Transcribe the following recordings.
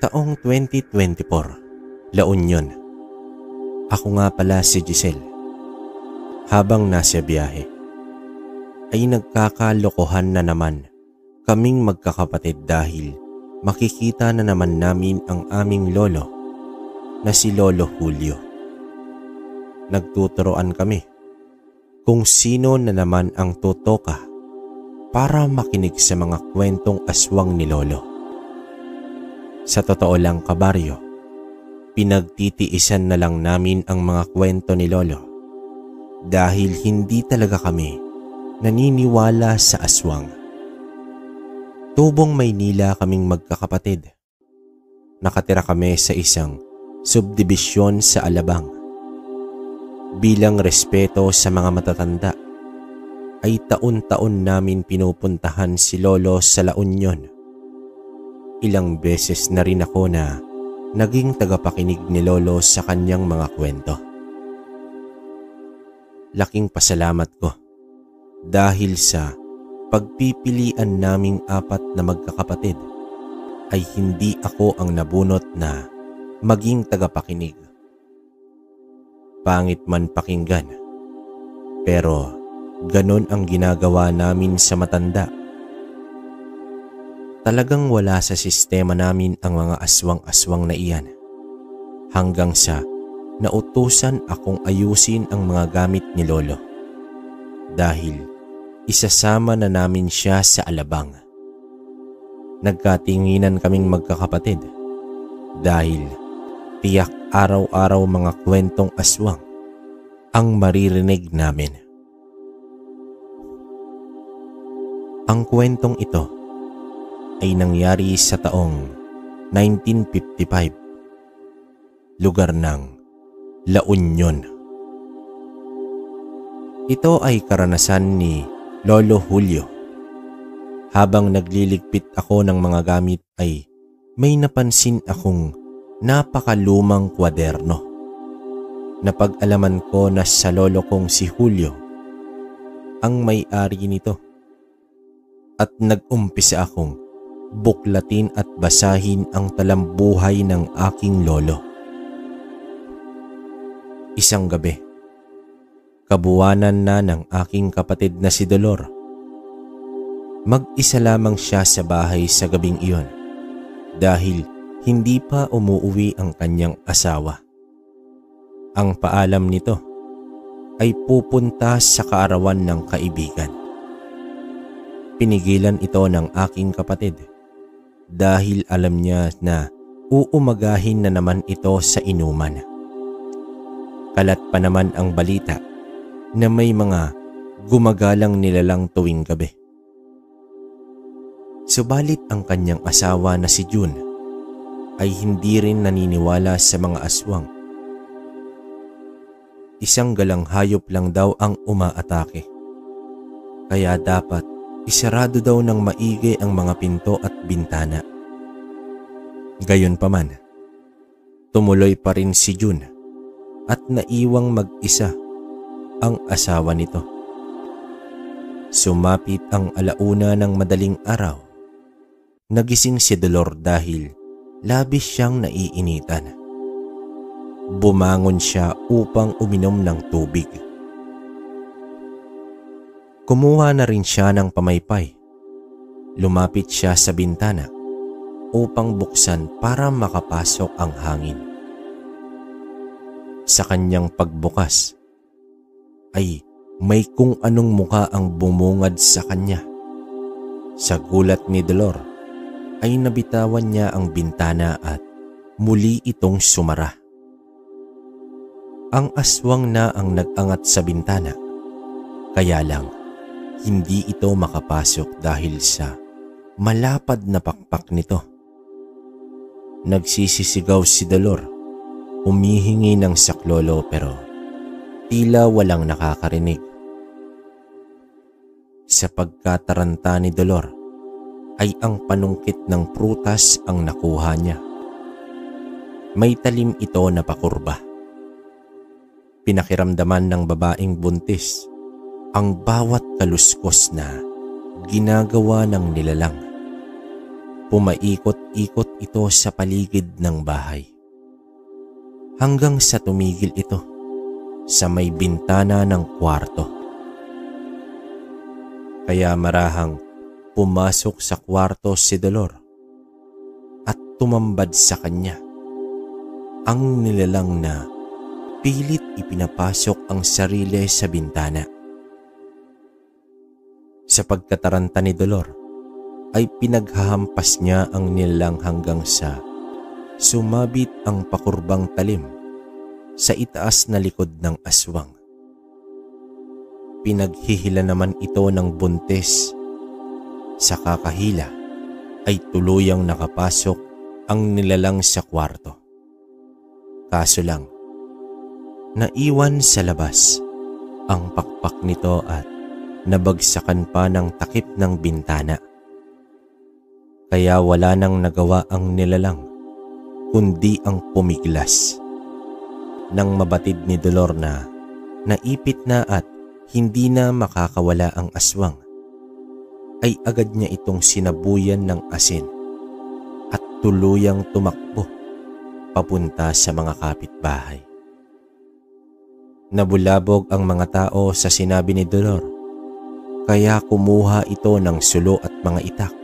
Taong 2024, La Union. Ako nga pala si Giselle. Habang nasa biyahe, ay nagkakalokohan na naman kaming magkakapatid dahil makikita na naman namin ang aming lolo na si Lolo Julio. Nagtuturoan kami kung sino na naman ang tutoka para makinig sa mga kwentong aswang ni Lolo. Sa totoo lang, kabaryo, pinagtitiisan na lang namin ang mga kwento ni Lolo dahil hindi talaga kami naniniwala sa aswang. Tubong Maynila kaming magkakapatid. Nakatira kami sa isang subdibisyon sa Alabang. Bilang respeto sa mga matatanda, ay taon-taon namin pinupuntahan si Lolo sa La Union. Ilang beses na rin ako na naging tagapakinig ni Lolo sa kanyang mga kwento. Laking pasalamat ko dahil sa pagpipilian naming apat na magkakapatid ay hindi ako ang nabunot na maging tagapakinig. Pangit man pakinggan, pero ganon ang ginagawa namin sa matanda. Talagang wala sa sistema namin ang mga aswang-aswang na iyan hanggang sa nautusan akong ayusin ang mga gamit ni Lolo dahil isasama na namin siya sa Alabang. Nagkatinginan kaming magkakapatid dahil tiyak araw-araw mga kwentong aswang ang maririnig namin. Ang kwentong ito ay nangyari sa taong 1955, lugar ng La Union. Ito ay karanasan ni Lolo Julio. Habang nagliligpit ako ng mga gamit ay may napansin akong napakalumang kwaderno. Napag-alaman ko na sa lolo kong si Julio ang may-ari nito at nag-umpisa akong buklatin at basahin ang talambuhay ng aking lolo. Isang gabi, kabuwanan na ng aking kapatid na si Dolor. Mag-isa lamang siya sa bahay sa gabing iyon dahil hindi pa umuuwi ang kanyang asawa. Ang paalam nito ay pupunta sa kaarawan ng kaibigan. Pinigilan ito ng aking kapatid dahil alam niya na uumagahin na naman ito sa inuman. Kalat pa naman ang balita na may mga gumagalang nilalang tuwing gabi. Subalit ang kanyang asawa na si June ay hindi rin naniniwala sa mga aswang. Isang galang hayop lang daw ang umaatake. Kaya dapat isarado daw ng maigi ang mga pinto at bintana. Gayunpaman, tumuloy pa rin si June at naiwang mag-isa ang asawa nito. Sumapit ang alauna ng madaling araw. Nagising si Dolor dahil labis siyang naiinitan. Bumangon siya upang uminom ng tubig. Kumuha na rin siya ng pamaypay. Lumapit siya sa bintana upang buksan para makapasok ang hangin. Sa kanyang pagbukas ay may kung anong muka ang bumungad sa kanya. Sa gulat ni Dolor ay nabitawan niya ang bintana at muli itong sumara. Ang aswang na ang nag-angat sa bintana, kaya lang hindi ito makapasok dahil sa malapad na pakpak nito. Nagsisisigaw si Dolor, humihingi ng saklolo pero tila walang nakakarinig. Sa pagkataranta ni Dolor ay ang panungkit ng prutas ang nakuha niya. May talim ito na pakurba. Pinakiramdaman ng babaeng buntis ang bawat kaluskos na ginagawa ng nilalang. Pumaikot-ikot ito sa paligid ng bahay. Hanggang sa tumigil ito sa may bintana ng kwarto. Kaya marahang pumasok sa kwarto si Dolor at tumambad sa kanya ang nilalang na pilit ipinapasok ang sarili sa bintana. Sa pagkataranta ni Dolor ay pinaghahampas niya ang nilalang hanggang sa sumabit ang pakurbang talim sa itaas na likod ng aswang. Pinaghihila naman ito ng buntis. Sa kakahila ay tuluyang nakapasok ang nilalang sa kwarto. Kaso lang, naiwan sa labas ang pakpak nito at nabagsakan pa ng takip ng bintana. Kaya wala nang nagawa ang nilalang kundi ang pumiglas. Nang mabatid ni Dolor na naipit na at hindi na makakawala ang aswang, ay agad niya itong sinabuyan ng asin at tuluyang tumakbo papunta sa mga kapitbahay. Nabulabog ang mga tao sa sinabi ni Dolor, kaya kumuha ito ng sulo at mga itak.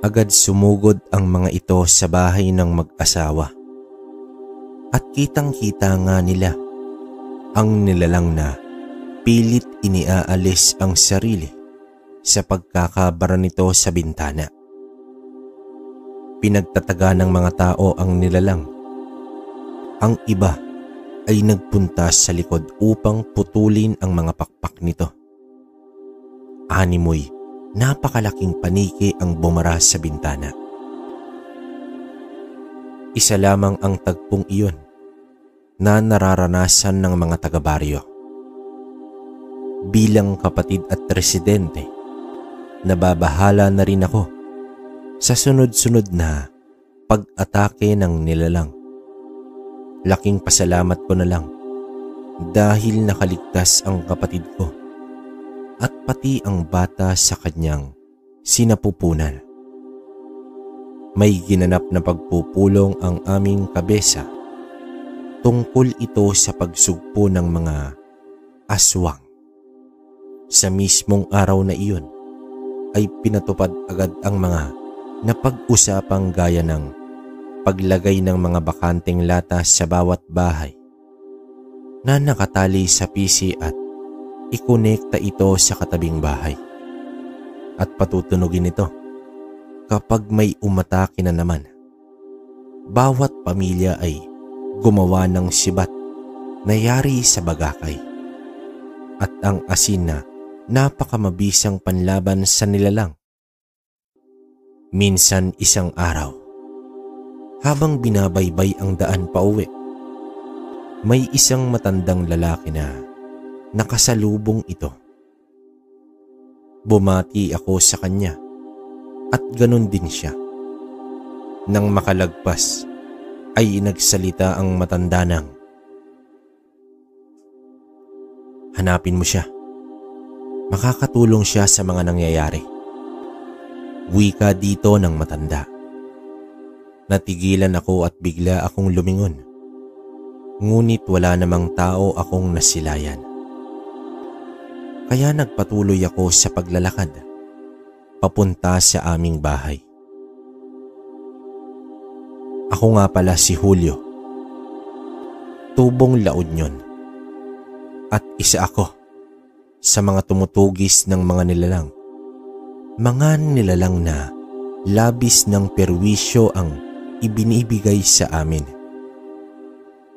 Agad sumugod ang mga ito sa bahay ng mag-asawa. At kitang-kita nga nila ang nilalang na pilit iniaalis ang sarili sa pagkakabara nito sa bintana. Pinagtataga ng mga tao ang nilalang. Ang iba ay nagpunta sa likod upang putulin ang mga pakpak nito. Animoy, napakalaking paniki ang bumara sa bintana. Isa lamang ang tagpong iyon na nararanasan ng mga taga-baryo. Bilang kapatid at residente, nababahala na rin ako sa sunod-sunod na pag-atake ng nilalang. Laking pasalamat ko na lang dahil nakaligtas ang kapatid ko at pati ang bata sa kanyang sinapupunan. May ginanap na pagpupulong ang aming kabesa. Tungkol ito sa pagsugpo ng mga aswang. Sa mismong araw na iyon ay pinatupad agad ang mga napag-usapang gaya ng paglagay ng mga bakanteng lata sa bawat bahay na nakatali sa PC at ikonekta ito sa katabing bahay. At patutunugin ito kapag may umatake na naman. Bawat pamilya ay gumawa ng sibat na yari sa bagakay at ang asin na napakamabisang panlaban sa nilalang. Minsan isang araw, habang binabaybay ang daan pauwi, may isang matandang lalaki na nakasalubong ito. Bumati ako sa kanya at ganun din siya. Nang makalagpas, ay nagsalita ang matanda ng, "Hanapin mo siya. Makakatulong siya sa mga nangyayari." Wika dito ng matanda. Natigilan ako at bigla akong lumingon. Ngunit wala namang tao akong nasilayan. Kaya nagpatuloy ako sa paglalakad papunta sa aming bahay. Ako nga pala si Julio, tubong La Union, at isa ako sa mga tumutugis ng mga nilalang. Mga nilalang na labis ng perwisyo ang ibinibigay sa amin.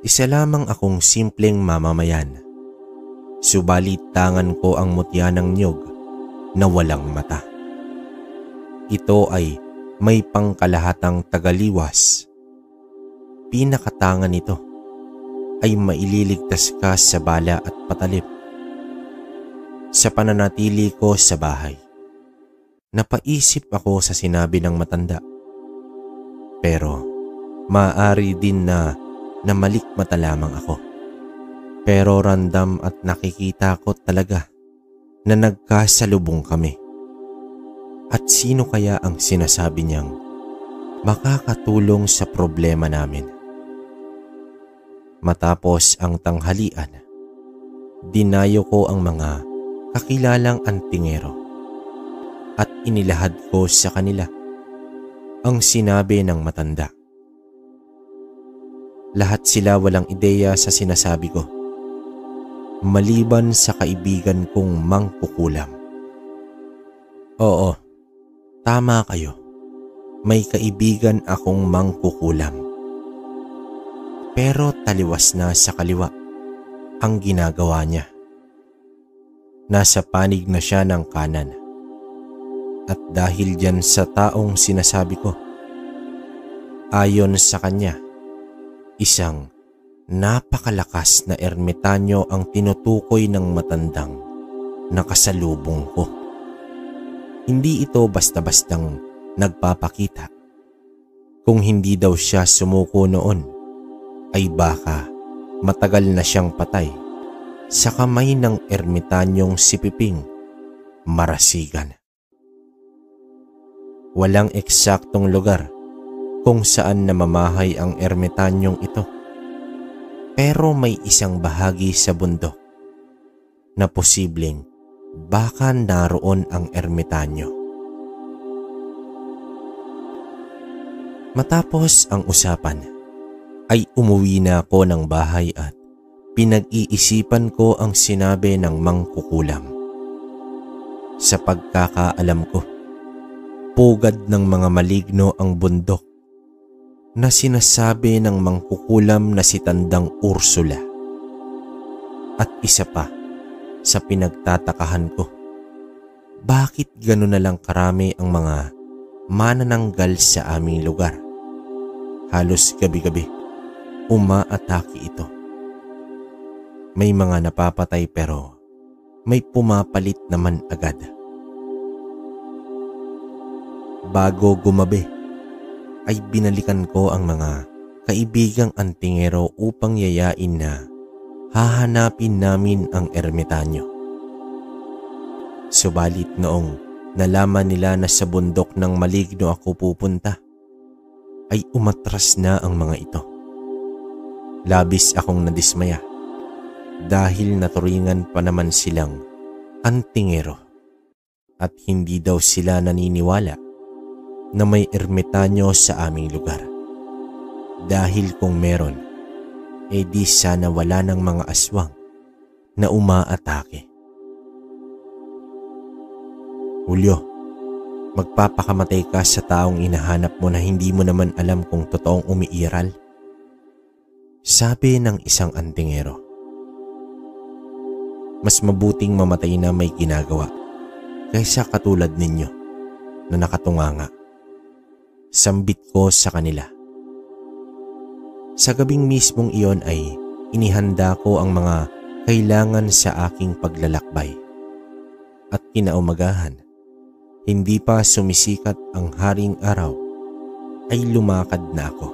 Isa lamang akong simpleng mamamayan, subalit tangan ko ang mutya ng niyog na walang mata. Ito ay may pangkalahatang tagaliwas. Pinakatangan nito ay maililigtas ka sa bala at patalip. Sa pananatili ko sa bahay, napaisip ako sa sinabi ng matanda. Pero maaari din na namalikmata lamang ako. Pero randam at nakikita ko talaga na nagkasalubong kami. At sino kaya ang sinasabi niyang makakatulong sa problema namin? Matapos ang tanghalian, dinayo ko ang mga kakilalang antingero at inilahad ko sa kanila ang sinabi ng matanda. Lahat sila walang ideya sa sinasabi ko, maliban sa kaibigan kong mangkukulam. Oo, tama kayo. May kaibigan akong mangkukulam. Pero taliwas na sa kaliwa ang ginagawa niya. Nasa panig na siya ng kanan. At dahil dyan sa taong sinasabi ko, ayon sa kanya, isang napakalakas na ermitanyo ang tinutukoy ng matandang nakasalubong ko. Hindi ito basta-bastang nagpapakita. Kung hindi daw siya sumuko noon, ay baka matagal na siyang patay sa kamay ng ermitanyong si Piping Marasigan. Walang eksaktong lugar kung saan namamahay ang ermitanyong ito. Pero may isang bahagi sa bundok na posibleng baka naroon ang ermitanyo. Matapos ang usapan, ay umuwi na ako ng bahay at pinag-iisipan ko ang sinabi ng mangkukulam. Sa pagkakaalam ko, pugad ng mga maligno ang bundok na sinasabi ng mangkukulam na si Tandang Ursula. At isa pa sa pinagtatakahan ko, bakit gano'n na lang karami ang mga manananggal sa aming lugar? Halos gabi-gabi, umaatake ito. May mga napapatay pero may pumapalit naman agad. Bago gumabi, ay binalikan ko ang mga kaibigang antingero upang yayain na hahanapin namin ang ermitanyo. Subalit noong nalaman nila na sa bundok ng maligno ako pupunta, ay umatras na ang mga ito. Labis akong nadismaya dahil naturingan pa naman silang antingero at hindi daw sila naniniwala na may ermitanyo sa aming lugar. Dahil kung meron, di sana wala ng mga aswang na umaatake. Julio, magpapakamatay ka sa taong inahanap mo na hindi mo naman alam kung totoong umiiral? Sabi ng isang antingero. Mas mabuting mamatay na may ginagawa kaysa katulad ninyo na nakatunganga. Sambit ko sa kanila. Sa gabing mismong iyon ay inihanda ko ang mga kailangan sa aking paglalakbay. At kinaumagahan, hindi pa sumisikat ang haring araw, ay lumakad na ako.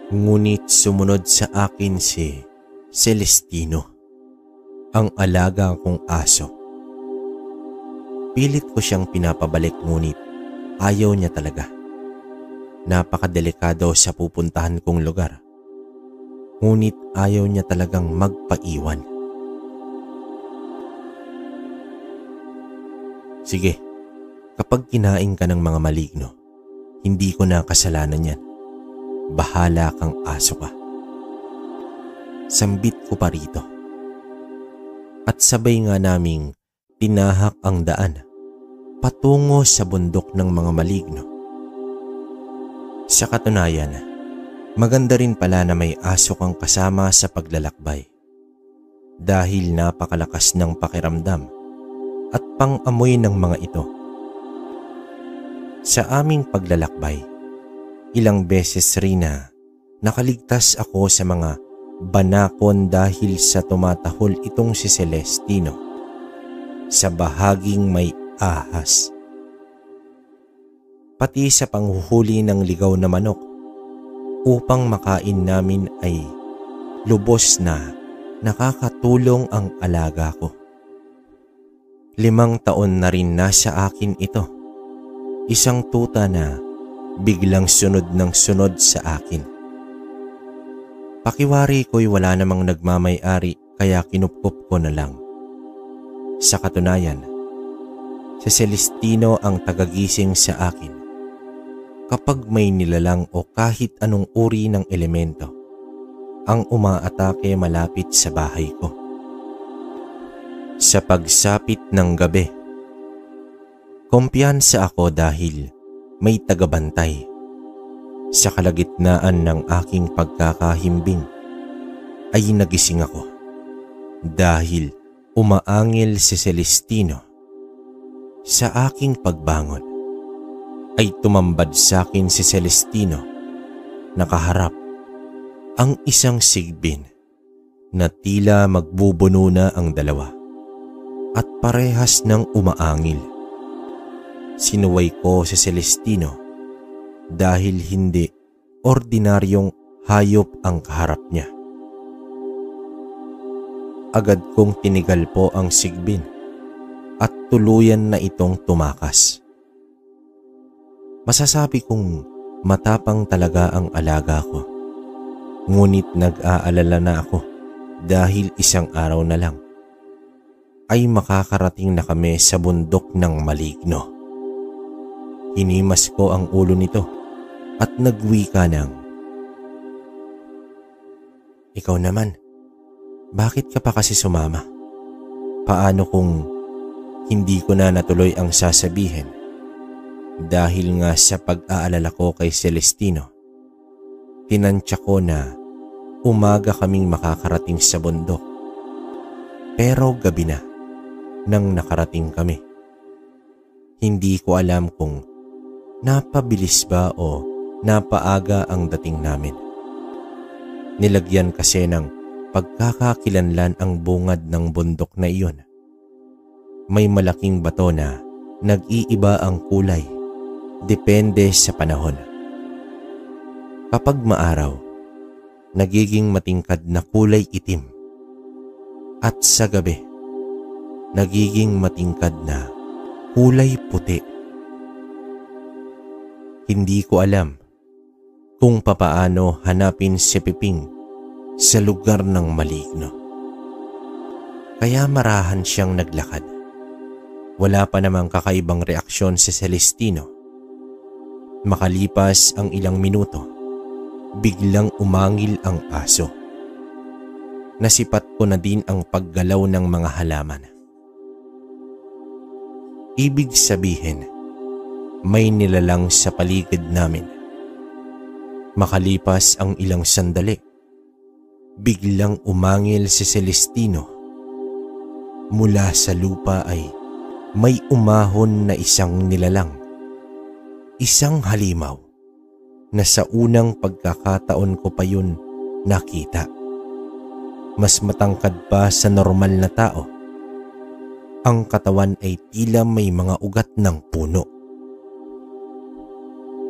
Ngunit sumunod sa akin si Celestino, ang alaga kong aso. Pilit ko siyang pinapabalik ngunit ayaw niya talaga. Napakadelikado sa pupuntahan kong lugar. Ngunit ayaw niya talagang magpaiwan. Sige, kapag kinain ka ng mga maligno, hindi ko na kasalanan yan. Bahala kang aso ka. Sambit ko pa rito. At sabay nga naming tinahak ang daan patungo sa bundok ng mga maligno. Sa katunayan, maganda rin pala na may aso kang kasama sa paglalakbay. Dahil napakalakas ng pakiramdam at pang-amoy ng mga ito. Sa aming paglalakbay, ilang beses rin na nakaligtas ako sa mga banakon dahil sa tumatahol itong si Celestino sa bahaging may ahas. Pati sa panghuhuli ng ligaw na manok upang makain namin ay lubos na nakakatulong ang alaga ko. 5 taon na rin nasa akin ito. Isang tuta na biglang sunod ng sunod sa akin. Pakiwari ko'y wala namang nagmamay-ari kaya kinupkup ko na lang. Sa katunayan, si Celestino ang tagagising sa akin kapag may nilalang o kahit anong uri ng elemento ang umaatake malapit sa bahay ko. Sa pagsapit ng gabi, kumpiyansa ako dahil may tagabantay. Sa kalagitnaan ng aking pagkakahimbing ay nagising ako dahil umaangil si Celestino. Sa aking pagbangon ay tumambad sa akin si Celestino. Nakaharap ang isang sigbin na tila magbubuno na ang dalawa at parehas ng umaangil. Sinuway ko si Celestino dahil hindi ordinaryong hayop ang kaharap niya. Agad kong tinigal po ang sigbin at tuluyan na itong tumakas. Masasabi kong matapang talaga ang alaga ko. Ngunit nag-aalala na ako dahil isang araw na lang ay makakarating na kami sa bundok ng maligno. Hinimas ko ang ulo nito at nagwika ng, "Ikaw naman, bakit ka pa kasi sumama? Paano kung hindi ko na natuloy ang sasabihin?" Dahil nga sa pag-aalala ko kay Celestino, tinantya ko na umaga kaming makakarating sa bundok. Pero gabi na nang nakarating kami. Hindi ko alam kung napabilis ba o napaaga ang dating namin. Nilagyan kasi ng pagkakakilanlan ang bungad ng bundok na iyon. May malaking bato na nag-iiba ang kulay, depende sa panahon. Kapag maaraw, nagiging matingkad na kulay itim. At sa gabi, nagiging matingkad na kulay puti. Hindi ko alam kung papaano hanapin si Piping sa lugar ng maligno. Kaya marahan siyang naglakad. Wala pa namang kakaibang reaksyon si Celestino. Makalipas ang ilang minuto, biglang umangil ang aso. Nasipat ko na din ang paggalaw ng mga halaman. Ibig sabihin, may nilalang sa paligid namin. Makalipas ang ilang sandali, biglang umangil si Celestino. Mula sa lupa ay may umahon na isang nilalang. Isang halimaw na sa unang pagkakataon ko pa yun nakita. Mas matangkad pa sa normal na tao. Ang katawan ay tila may mga ugat ng puno.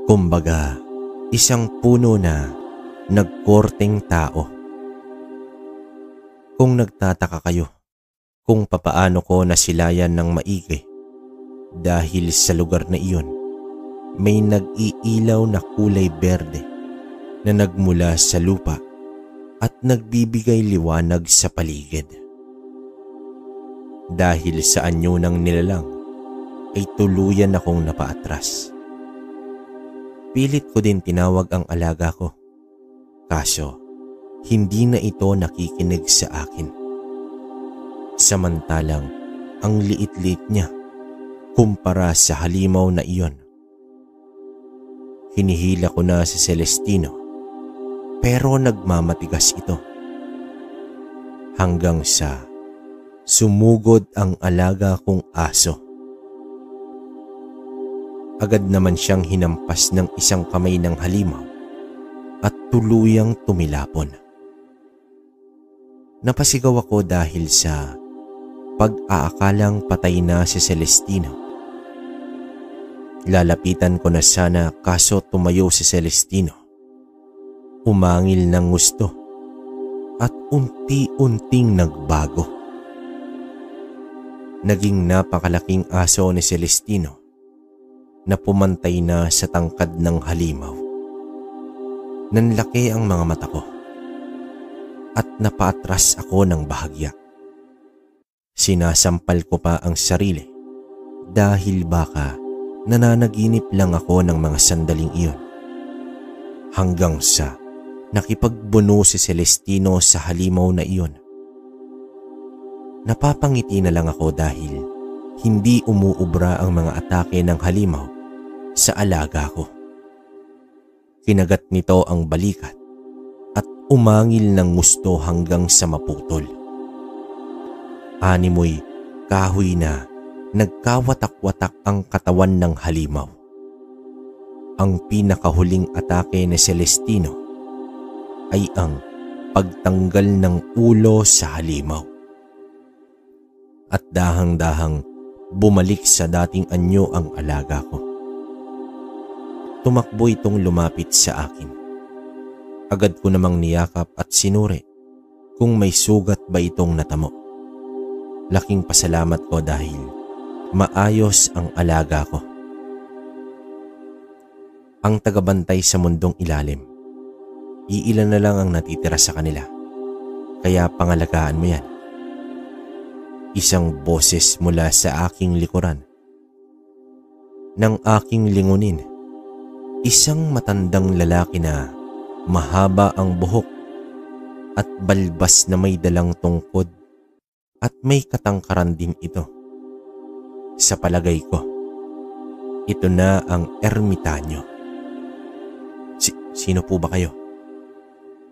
Kumbaga, isang puno na nagkorteng tao. Kung nagtataka kayo kung papaano ko nasilayan ng maigi, dahil sa lugar na iyon, may nag-iilaw na kulay berde na nagmula sa lupa at nagbibigay liwanag sa paligid. Dahil sa anyo ng nilalang, ay tuluyan akong napaatras. Pilit ko din tinawag ang alaga ko. Kaso, hindi na ito nakikinig sa akin. Samantalang, ang liit-liit niya kumpara sa halimaw na iyon. Hinihila ko na si Celestino, pero nagmamatigas ito. Hanggang sa sumugod ang alaga kong aso. Agad naman siyang hinampas ng isang kamay ng halimaw at tuluyang tumilapon. Napasigaw ako dahil sa pag-aakalang patay na si Celestino. Lalapitan ko na sana kaso tumayo si Celestino. Umangil ng gusto at unti-unting nagbago. naging napakalaking aso ni Celestino na pumantay na sa tangkad ng halimaw. Nanlaki ang mga mata ko at napaatras ako ng bahagya. Sinasampal ko pa ang sarili dahil baka nananaginip lang ako ng mga sandaling iyon. Hanggang sa nakipagbuno si Celestino sa halimaw na iyon. Napapangiti na lang ako dahil hindi umuubra ang mga atake ng halimaw sa alaga ko. Kinagat nito ang balikat at umangil ng gusto hanggang sa maputol. Animoy kahoy na nagkawatak-watak ang katawan ng halimaw. Ang pinakahuling atake ni Celestino ay ang pagtanggal ng ulo sa halimaw. At dahang-dahang bumalik sa dating anyo ang alaga ko. Tumakbo itong lumapit sa akin. Agad ko namang niyakap at sinuri kung may sugat ba itong natamo. Laking pasalamat ko dahil maayos ang alaga ko. Ang tagabantay sa mundong ilalim, iilan na lang ang natitira sa kanila, kaya pangalagaan mo yan. Isang boses mula sa aking likuran. Nang aking lingunin, isang matandang lalaki na mahaba ang buhok at balbas na may dalang tungkod at may katangkaran din ito. Sa palagay ko, ito na ang ermitanyo. Sino po ba kayo?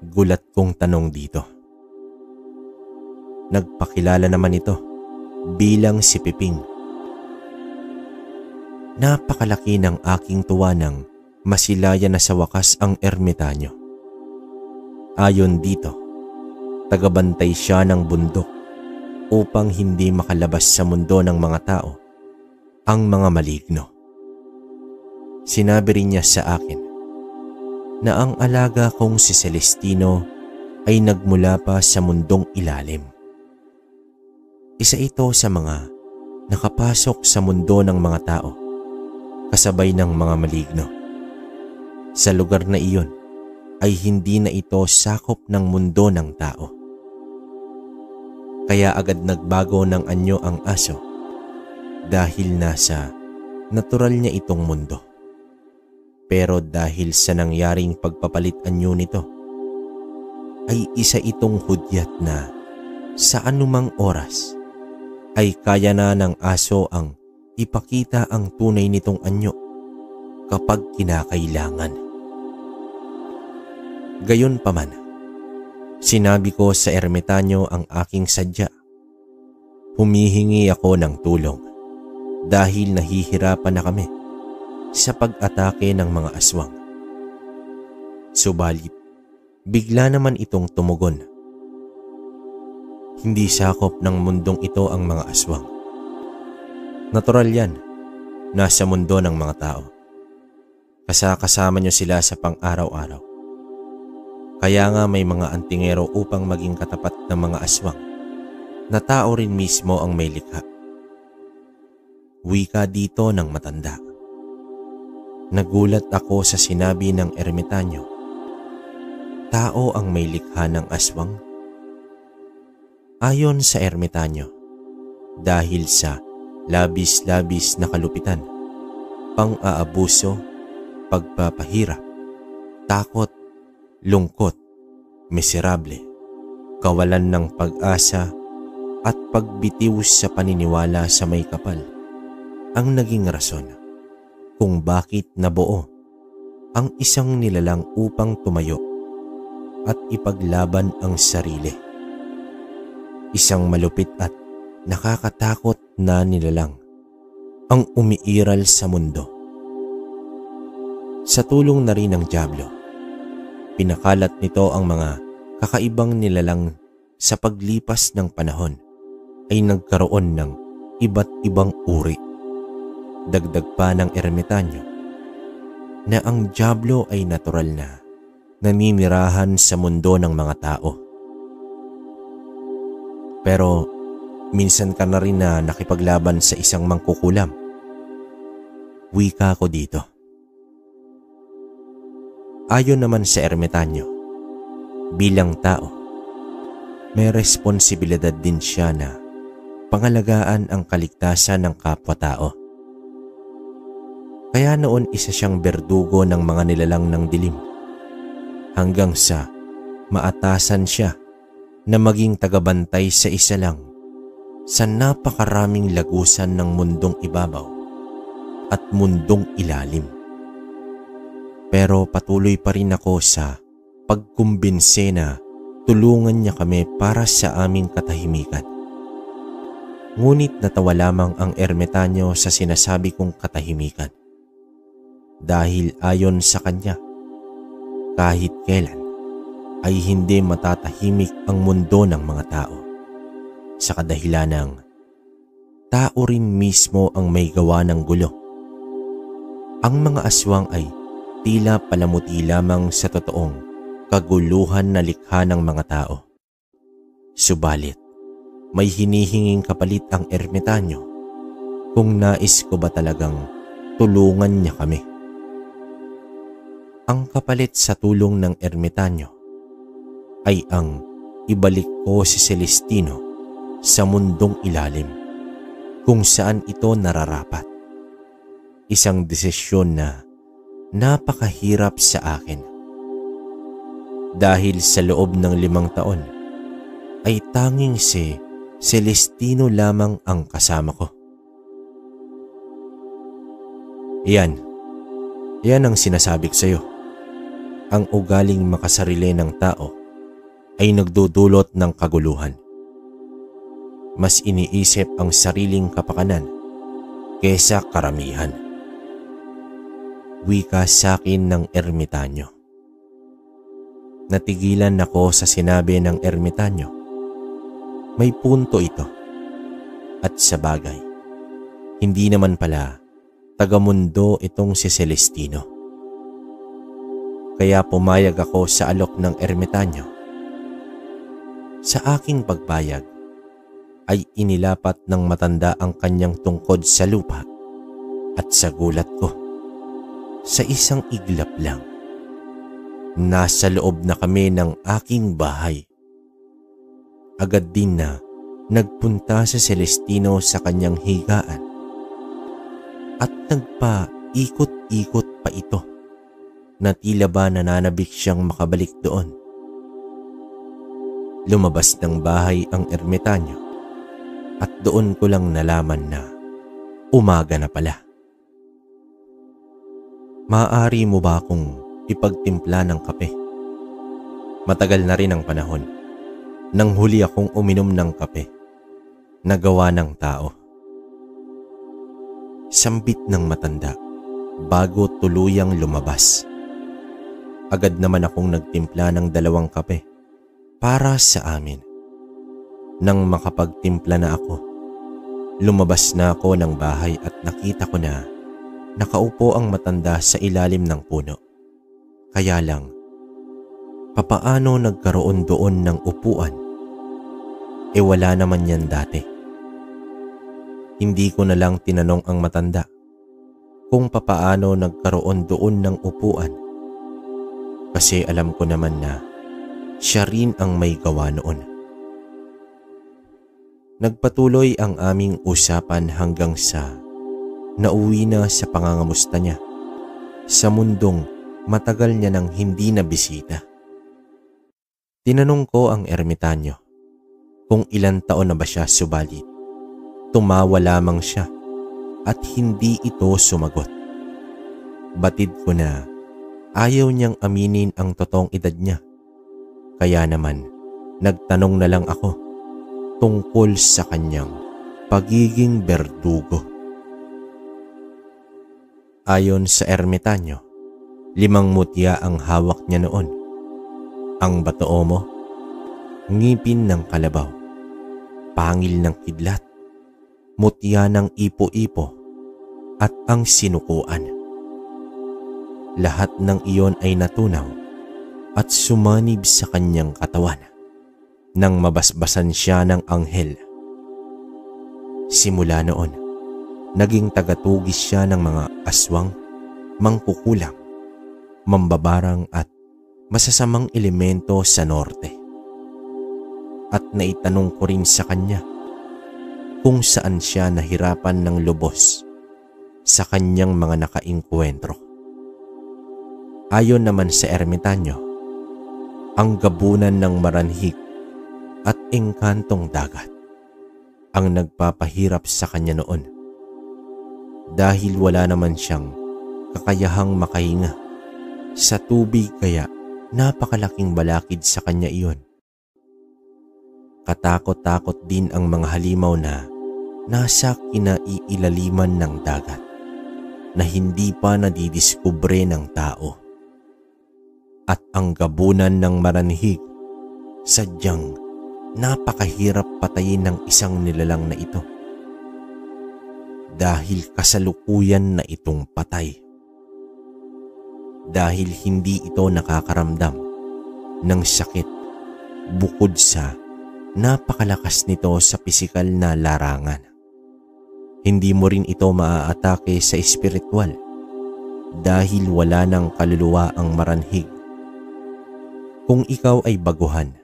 Gulat kong tanong dito. Nagpakilala naman ito bilang si Piping. Napakalaki ng aking tuwa nang masilaya na sa wakas ang ermitanyo. Ayon dito, tagabantay siya ng bundok upang hindi makalabas sa mundo ng mga tao ang mga maligno. Sinabi rin niya sa akin na ang alaga kong si Celestino ay nagmula pa sa mundong ilalim. Isa ito sa mga nakapasok sa mundo ng mga tao, kasabay ng mga maligno. Sa lugar na iyon ay hindi na ito sakop ng mundo ng tao. Kaya agad nagbago ng anyo ang aso dahil nasa natural niya itong mundo. Pero dahil sa nangyaring pagpapalit anyo nito, ay isa itong hudyat na sa anumang oras ay kaya na ng aso ang ipakita ang tunay nitong anyo kapag kinakailangan. Gayunpaman, sinabi ko sa ermitanyo ang aking sadya. Humihingi ako ng tulong dahil nahihirapan na kami sa pag-atake ng mga aswang. Subalit, bigla naman itong tumugon. Hindi sakop ng mundong ito ang mga aswang. Natural yan, nasa mundo ng mga tao. Kasama nyo sila sa pang-araw-araw. Kaya nga may mga antingero upang maging katapat ng mga aswang na tao rin mismo ang may likha. Wika dito ng matanda. Nagulat ako sa sinabi ng ermitanyo. Tao ang may likha ng aswang? Ayon sa ermitanyo, dahil sa labis-labis na kalupitan, pang-aabuso, pagpapahirap, takot, lungkot, miserable, kawalan ng pag-asa at pagbitiw sa paniniwala sa may kapal ang naging rason kung bakit nabuo ang isang nilalang upang tumayo at ipaglaban ang sarili. Isang malupit at nakakatakot na nilalang ang umiiral sa mundo. Sa tulong na rin ng dyablo, pinakalat nito ang mga kakaibang nilalang sa paglipas ng panahon ay nagkaroon ng iba't ibang uri. Dagdag pa ng ermitanyo na ang dyablo ay natural na naninirahan sa mundo ng mga tao. Pero Minsan ka na rin na nakipaglaban sa isang mangkukulam. Wika ko dito. Ayon naman sa ermitanyo, bilang tao, may responsibilidad din siya na pangalagaan ang kaligtasan ng kapwa-tao. Kaya noon isa siyang berdugo ng mga nilalang ng dilim, hanggang sa maatasan siya na maging tagabantay sa isa lang sa napakaraming lagusan ng mundong ibabaw at mundong ilalim. Pero patuloy pa rin ako sa pagkumbinse na tulungan niya kami para sa aming katahimikan. Ngunit natawa lamang ang ermitanyo sa sinasabi kong katahimikan. Dahil ayon sa kanya, kahit kailan ay hindi matatahimik ang mundo ng mga tao. Sa kadahilan ng tao rin mismo ang may gawa ng gulo. Ang mga aswang ay tila palamuti lamang sa totoong kaguluhan na likha ng mga tao. Subalit, may hinihinging kapalit ang ermitanyo kung nais ko ba talagang tulungan niya kami. Ang kapalit sa tulong ng ermitanyo ay ang ibalik ko si Celestino sa mundong ilalim kung saan ito nararapat. Isang desisyon na napakahirap sa akin. Dahil sa loob ng 5 taon ay tanging si Celestino lamang ang kasama ko. Yan ang sinasabi ko sa iyo. Ang ugaling makasarili ng tao ay nagdudulot ng kaguluhan. Mas iniisip ang sariling kapakanan kesa karamihan. Wika sa akin ng ermitanyo. Natigilan ako sa sinabi ng ermitanyo. May punto ito. At sa bagay, hindi naman pala tagamundo itong si Celestino. Kaya pumayag ako sa alok ng ermitanyo. Sa aking pagbayag ay inilapat ng matanda ang kanyang tungkod sa lupa at sa gulat ko, sa isang iglap lang, nasa loob na kami ng aking bahay. Agad din na nagpunta sa Celestino sa kanyang higaan at nagpa-ikot-ikot pa ito na tila ba nananabik siyang makabalik doon. Lumabas ng bahay ang ermitanyo at doon ko lang nalaman na umaga na pala. Maaari mo ba akong ipagtimpla ng kape? Matagal na rin ang panahon nang huli akong uminom ng kape na gawa ng tao. Sambit ng matanda bago tuluyang lumabas. Agad naman akong nagtimpla ng 2 kape para sa amin. Nang makapagtimpla na ako, lumabas na ako ng bahay at nakita ko na nakaupo ang matanda sa ilalim ng puno. Kaya lang, papaano nagkaroon doon ng upuan? Wala naman yan dati. Hindi ko na lang tinanong ang matanda kung papaano nagkaroon doon ng upuan. Kasi alam ko naman na siya rin ang may gawa noon. Nagpatuloy ang aming usapan hanggang sa nauwi na sa pangangamusta niya sa mundong matagal niya nang hindi na bisita. Tinanong ko ang ermitanyo kung ilang taon na ba siya, subalit tumawa lamang siya at hindi ito sumagot. Batid ko na ayaw niyang aminin ang totoong edad niya. Kaya naman, nagtanong na lang ako tungkol sa kanyang pagiging berdugo. Ayon sa ermitanyo, 5 mutya ang hawak niya noon. Ang batoomo, ngipin ng kalabaw, pangil ng kidlat, mutya ng ipo-ipo, at ang sinukuan. Lahat ng iyon ay natunaw at sumanib sa kanyang katawan nang mabasbasan siya ng anghel. Simula noon, naging tagatugis siya ng mga aswang, mangkukulam, mambabarang at masasamang elemento sa norte. At naitanong ko rin sa kanya kung saan siya nahirapan ng lubos sa kanyang mga nakainkwentro. Ayon naman sa ermitanyo, ang gabunan ng maranhig at engkantong dagat ang nagpapahirap sa kanya noon dahil wala naman siyang kakayahang makahinga sa tubig kaya napakalaking balakid sa kanya iyon. Katakot-takot din ang mga halimaw na nasa kinaiilaliman ng dagat na hindi pa nadidiskubre ng tao. At ang gabunan ng maranhig, sadyang napakahirap patayin ng isang nilalang na ito dahil kasalukuyan na itong patay. Dahil hindi ito nakakaramdam ng sakit bukod sa napakalakas nito sa pisikal na larangan. Hindi mo rin ito maaatake sa espiritual dahil wala ng kaluluwa ang maranhig. Kung ikaw ay baguhan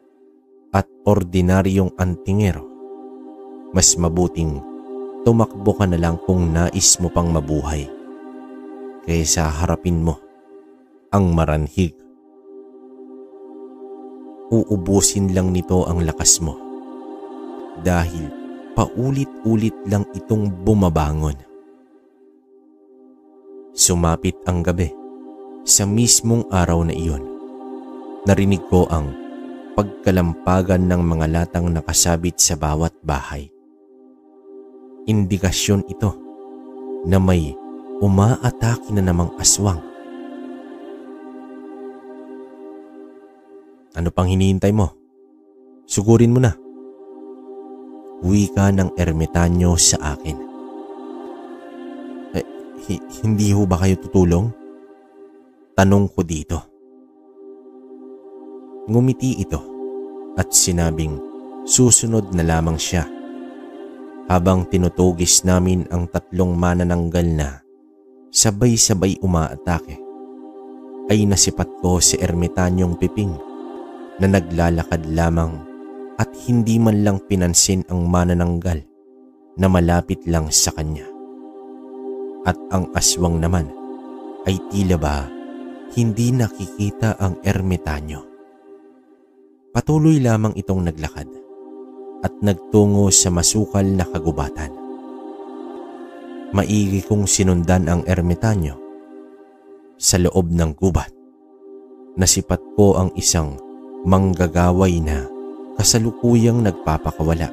at ordinaryong antingero, mas mabuting tumakbo ka na lang kung nais mo pang mabuhay kaysa harapin mo ang maranhig. Uubusin lang nito ang lakas mo dahil paulit-ulit lang itong bumabangon. Sumapit ang gabi. Sa mismong araw na iyon, narinig ko ang pagkalampagan ng mga latang nakasabit sa bawat bahay. Indikasyon ito na may umaatake na namang aswang. Ano pang hinihintay mo? Sugurin mo na. Wika ng ermitanyo sa akin. Hindi ho ba kayo tutulong? Tanong ko dito. Ngumiti ito at sinabing susunod na lamang siya. Habang tinutugis namin ang 3 manananggal na sabay-sabay umaatake, ay nasipat ko si ermitanyong Piping na naglalakad lamang at hindi man lang pinansin ang manananggal na malapit lang sa kanya. At ang aswang naman ay tila ba hindi nakikita ang ermitanyo. Patuloy lamang itong naglakad at nagtungo sa masukal na kagubatan. Maigi kong sinundan ang ermitanyo. Sa loob ng gubat, nasipat ko ang isang manggagaway na kasalukuyang nagpapakawala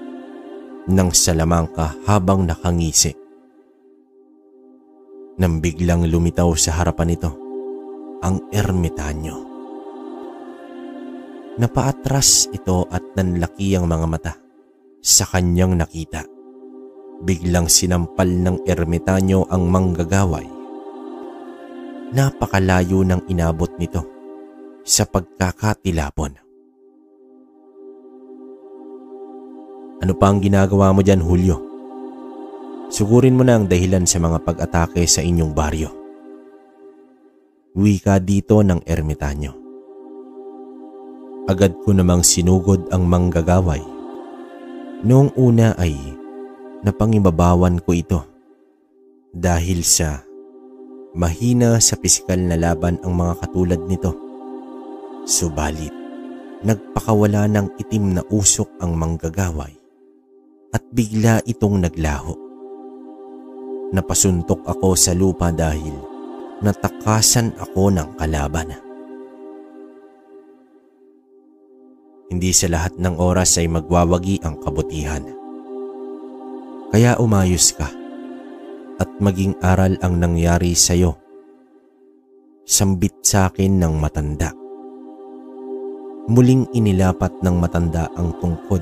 ng salamangka habang nakangisi. Nang biglang lumitaw sa harapan nito ang ermitanyo. Napaatras ito at nanlaki ang mga mata sa kanyang nakita. Biglang sinampal ng ermitanyo ang manggagaway. Napakalayo ng inabot nito sa pagkakatilapon. Ano pa ang ginagawa mo dyan, Julio? Sugurin mo na ang dahilan sa mga pag-atake sa inyong baryo. Wika dito ng ermitanyo. Agad ko namang sinugod ang manggagaway. Noong una ay napangibabawan ko ito dahil sa mahina sa pisikal na laban ang mga katulad nito. Subalit, nagpakawala ng itim na usok ang manggagaway at bigla itong naglaho. Napasuntok ako sa lupa dahil natakasan ako ng kalaban. Hindi sa lahat ng oras ay magwawagi ang kabutihan. Kaya umayos ka at maging aral ang nangyari sa iyo. Sambit sa akin ng matanda. Muling inilapat ng matanda ang tungkod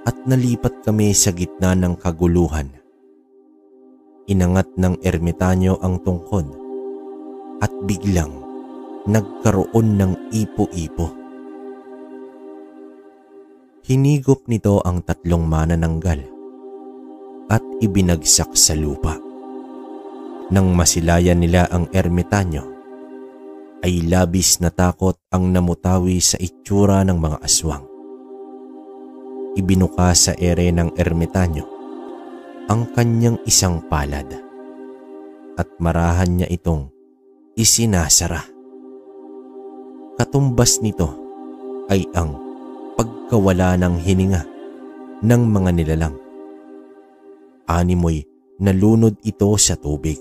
at nalipat kami sa gitna ng kaguluhan. Inangat ng ermitanyo ang tungkod at biglang nagkaroon ng ipo-ipo. Hinigop nito ang 3 manananggal at ibinagsak sa lupa. Nang masilayan nila ang ermitanyo, ay labis na takot ang namutawi sa itsura ng mga aswang. Ibinuka sa ere ng ermitanyo ang kanyang isang palad at marahan niya itong isinasara. Katumbas nito ay ang pagkawala ng hininga ng mga nilalang. Animoy nalunod ito sa tubig.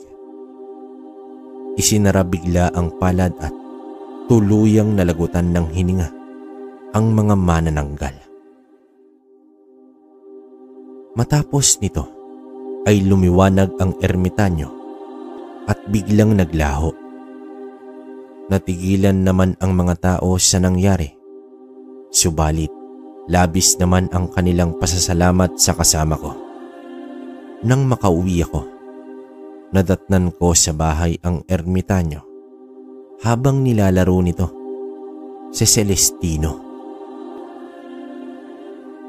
Isinara bigla ang palad at tuluyang nalagutan ng hininga ang mga manananggal. Matapos nito ay lumiwanag ang ermitanyo at biglang naglaho. Natigilan naman ang mga tao sa nangyari. Subalit, labis naman ang kanilang pasasalamat sa kasama ko. Nang makauwi ako, nadatnan ko sa bahay ang ermitanyo habang nilalaro nito si Celestino.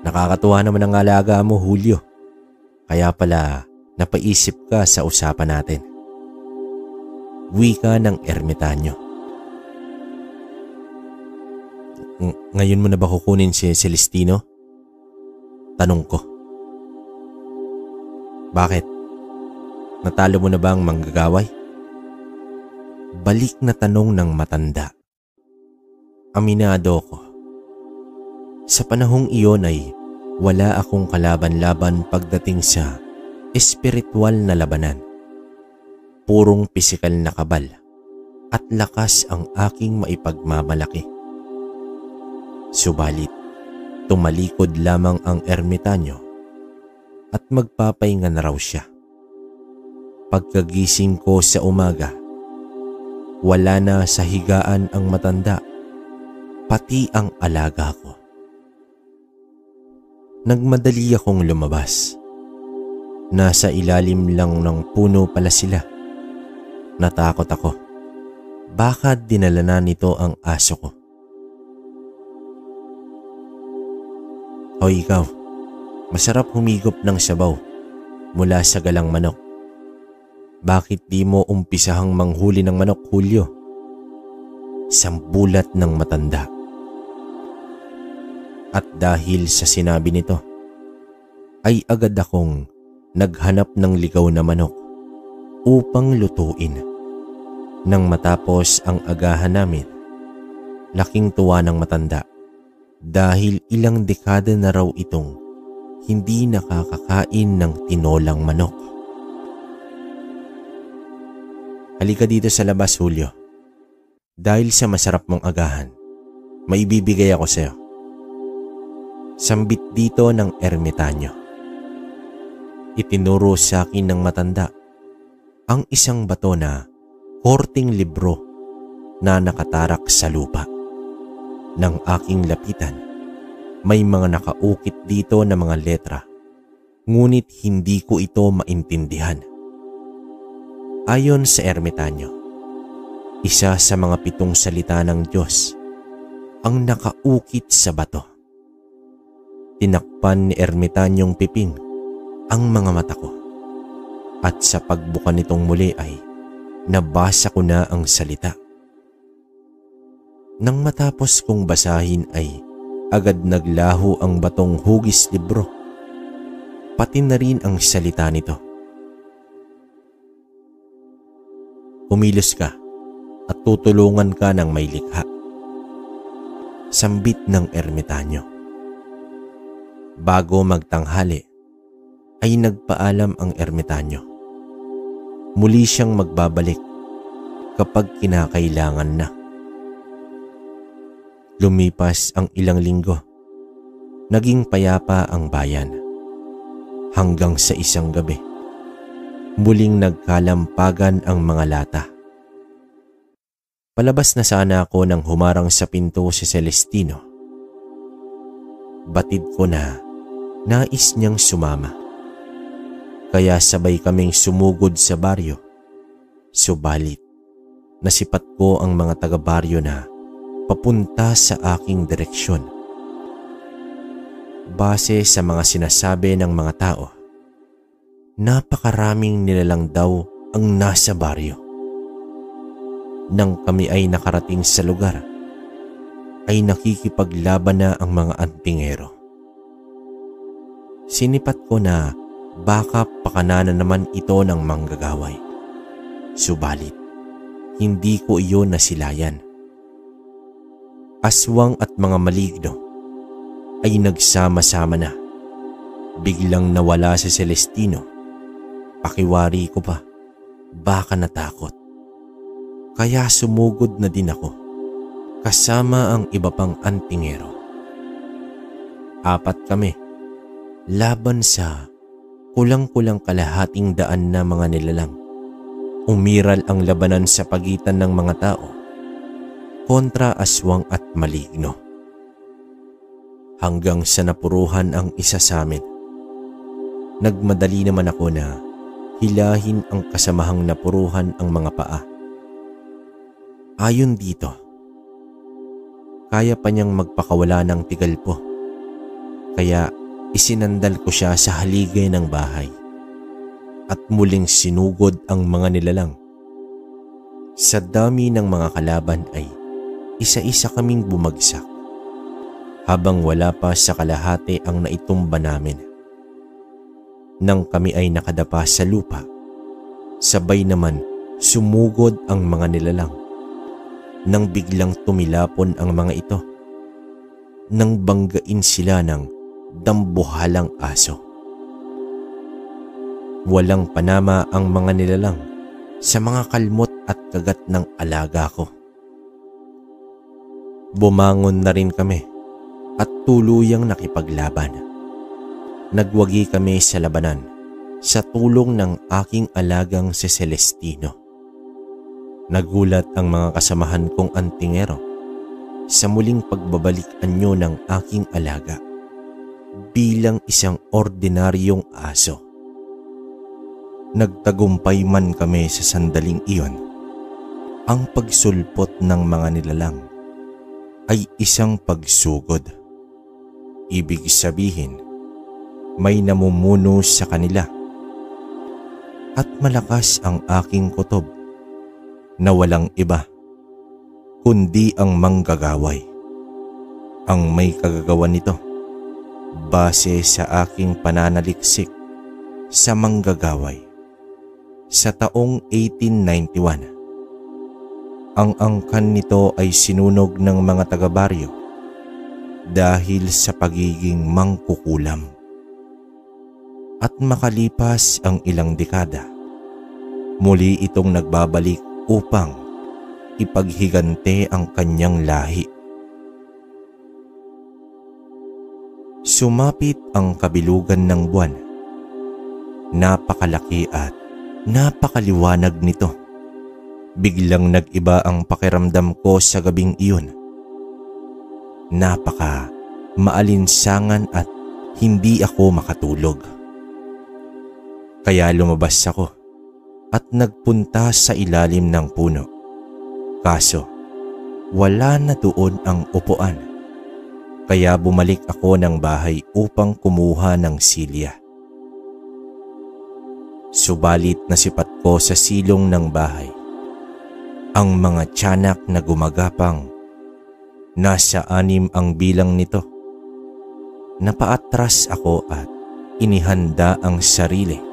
Nakakatuwa naman ang alaga mo, Julio. Kaya pala napaisip ka sa usapan natin. Wika ng ermitanyo. Ngayon mo na ba kukunin si Celestino? Tanong ko. Bakit? Natalo mo na ba ang manggagaway? Balik na tanong ng matanda. Aminado ko. Sa panahong iyon ay wala akong kalaban-laban pagdating sa espiritual na labanan. Purong pisikal na kabal at lakas ang aking maipagmamalaki. Subalit, tumalikod lamang ang ermitanyo at magpapahinga na raw siya. Pagkagising ko sa umaga, wala na sa higaan ang matanda, pati ang alaga ko. Nagmadali akong lumabas. Nasa ilalim lang ng puno pala sila. Natakot ako. Baka dinala na nito ang aso ko. O ikaw, masarap humigop ng sabaw mula sa galang manok. Bakit di mo umpisahang manghuli ng manok, Julio? Sambulat ng matanda. At dahil sa sinabi nito, ay agad akong naghanap ng ligaw na manok upang lutuin. Nang matapos ang agahan namin, laking tuwa ng matanda dahil ilang dekada na raw itong hindi nakakakain ng tinolang manok. Halika dito sa labas, Julio. Dahil sa masarap mong agahan, may ibibigay ako sa'yo. Sambit dito ng ermitanyo. Itinuro sa akin ng matanda ang isang bato na korting libro na nakatarak sa lupa. Nang aking lapitan, may mga nakaukit dito na mga letra, ngunit hindi ko ito maintindihan. Ayon sa ermitanyo, isa sa mga 7 salita ng Diyos ang nakaukit sa bato. Tinakpan ni ermitanyong piping ang mga mata ko at sa pagbuka nitong muli ay nabasa ko na ang salita. Nang matapos kong basahin ay agad naglaho ang batong hugis libro, pati na rin ang salita nito. Kumilos ka at tutulungan ka ng may likha. Sambit ng ermitanyo. Bago magtanghali, ay nagpaalam ang ermitanyo. Muli siyang magbabalik kapag kinakailangan na. Lumipas ang ilang linggo. Naging payapa ang bayan. Hanggang sa isang gabi, muling nagkalampagan ang mga lata. Palabas na sana ako nang humarang sa pinto si Celestino. Batid ko na nais niyang sumama. Kaya sabay kaming sumugod sa baryo. Subalit, nasipat ko ang mga taga-baryo na papunta sa aking direksyon. Base sa mga sinasabi ng mga tao, Napakaraming nilalang daw ang nasa baryo. Nang kami ay nakarating sa lugar, ay nakikipaglaban na ang mga antingero. Sinipat ko na baka pakananan naman ito ng manggagaway. Subalit, hindi ko iyon nasilayan. Aswang at mga maligno ay nagsama-sama na. Biglang nawala si Celestino. Pakiwari ko pa, baka natakot. Kaya sumugod na din ako, kasama ang iba pang antingero. 4 kami, laban sa kulang-kulang kalahating daan na mga nilalang. Umiral ang labanan sa pagitan ng mga tao kontra aswang at maligno. Hanggang sa napuruhan ang isa sa amin. Nagmadali naman ako na hilahin ang kasamahang napuruhan ang mga paa. Ayon dito, kaya pa niyang magpakawala ng tigalpo. Kaya isinandal ko siya sa haligay ng bahay at muling sinugod ang mga nilalang. Sa dami ng mga kalaban ay isa-isa kaming bumagsak habang wala pa sa kalahati ang naitumba namin. Nang kami ay nakadapa sa lupa, sabay naman sumugod ang mga nilalang. Nang biglang tumilapon ang mga ito, nang banggain sila ng dambuhalang aso. Walang panama ang mga nilalang sa mga kalmot at kagat ng alaga ko. Bumangon na rin kami at tuluyang nakipaglaban. Nagwagi kami sa labanan sa tulong ng aking alagang si Celestino. Nagulat ang mga kasamahan kong antingero sa muling pagbabalik anyo ng aking alaga bilang isang ordinaryong aso. Nagtagumpay man kami sa sandaling iyon. Ang pagsulpot ng mga nilalang ay isang pagsugod. Ibig sabihin, may namumuno sa kanila. At malakas ang aking kutob na walang iba kundi ang manggagaway. Ang may kagagawan nito base sa aking pananaliksik sa manggagaway. Sa taong 1891, ang angkan nito ay sinunog ng mga taga-baryo dahil sa pagiging mangkukulam. At makalipas ang ilang dekada, muli itong nagbabalik upang ipaghigante ang kanyang lahi. Sumapit ang kabilugan ng buwan. Napakalaki at napakaliwanag nito. Biglang nag-iba ang pakiramdam ko sa gabing iyon. Napaka maalinsangan at hindi ako makatulog. Kaya lumabas ako at nagpunta sa ilalim ng puno. Kaso, wala na doon ang upuan. Kaya bumalik ako ng bahay upang kumuha ng silya. Subalit nasipat ko sa silong ng bahay ang mga tiyanak na gumagapang. Nasa 6 ang bilang nito. Napaatras ako at inihanda ang sarili.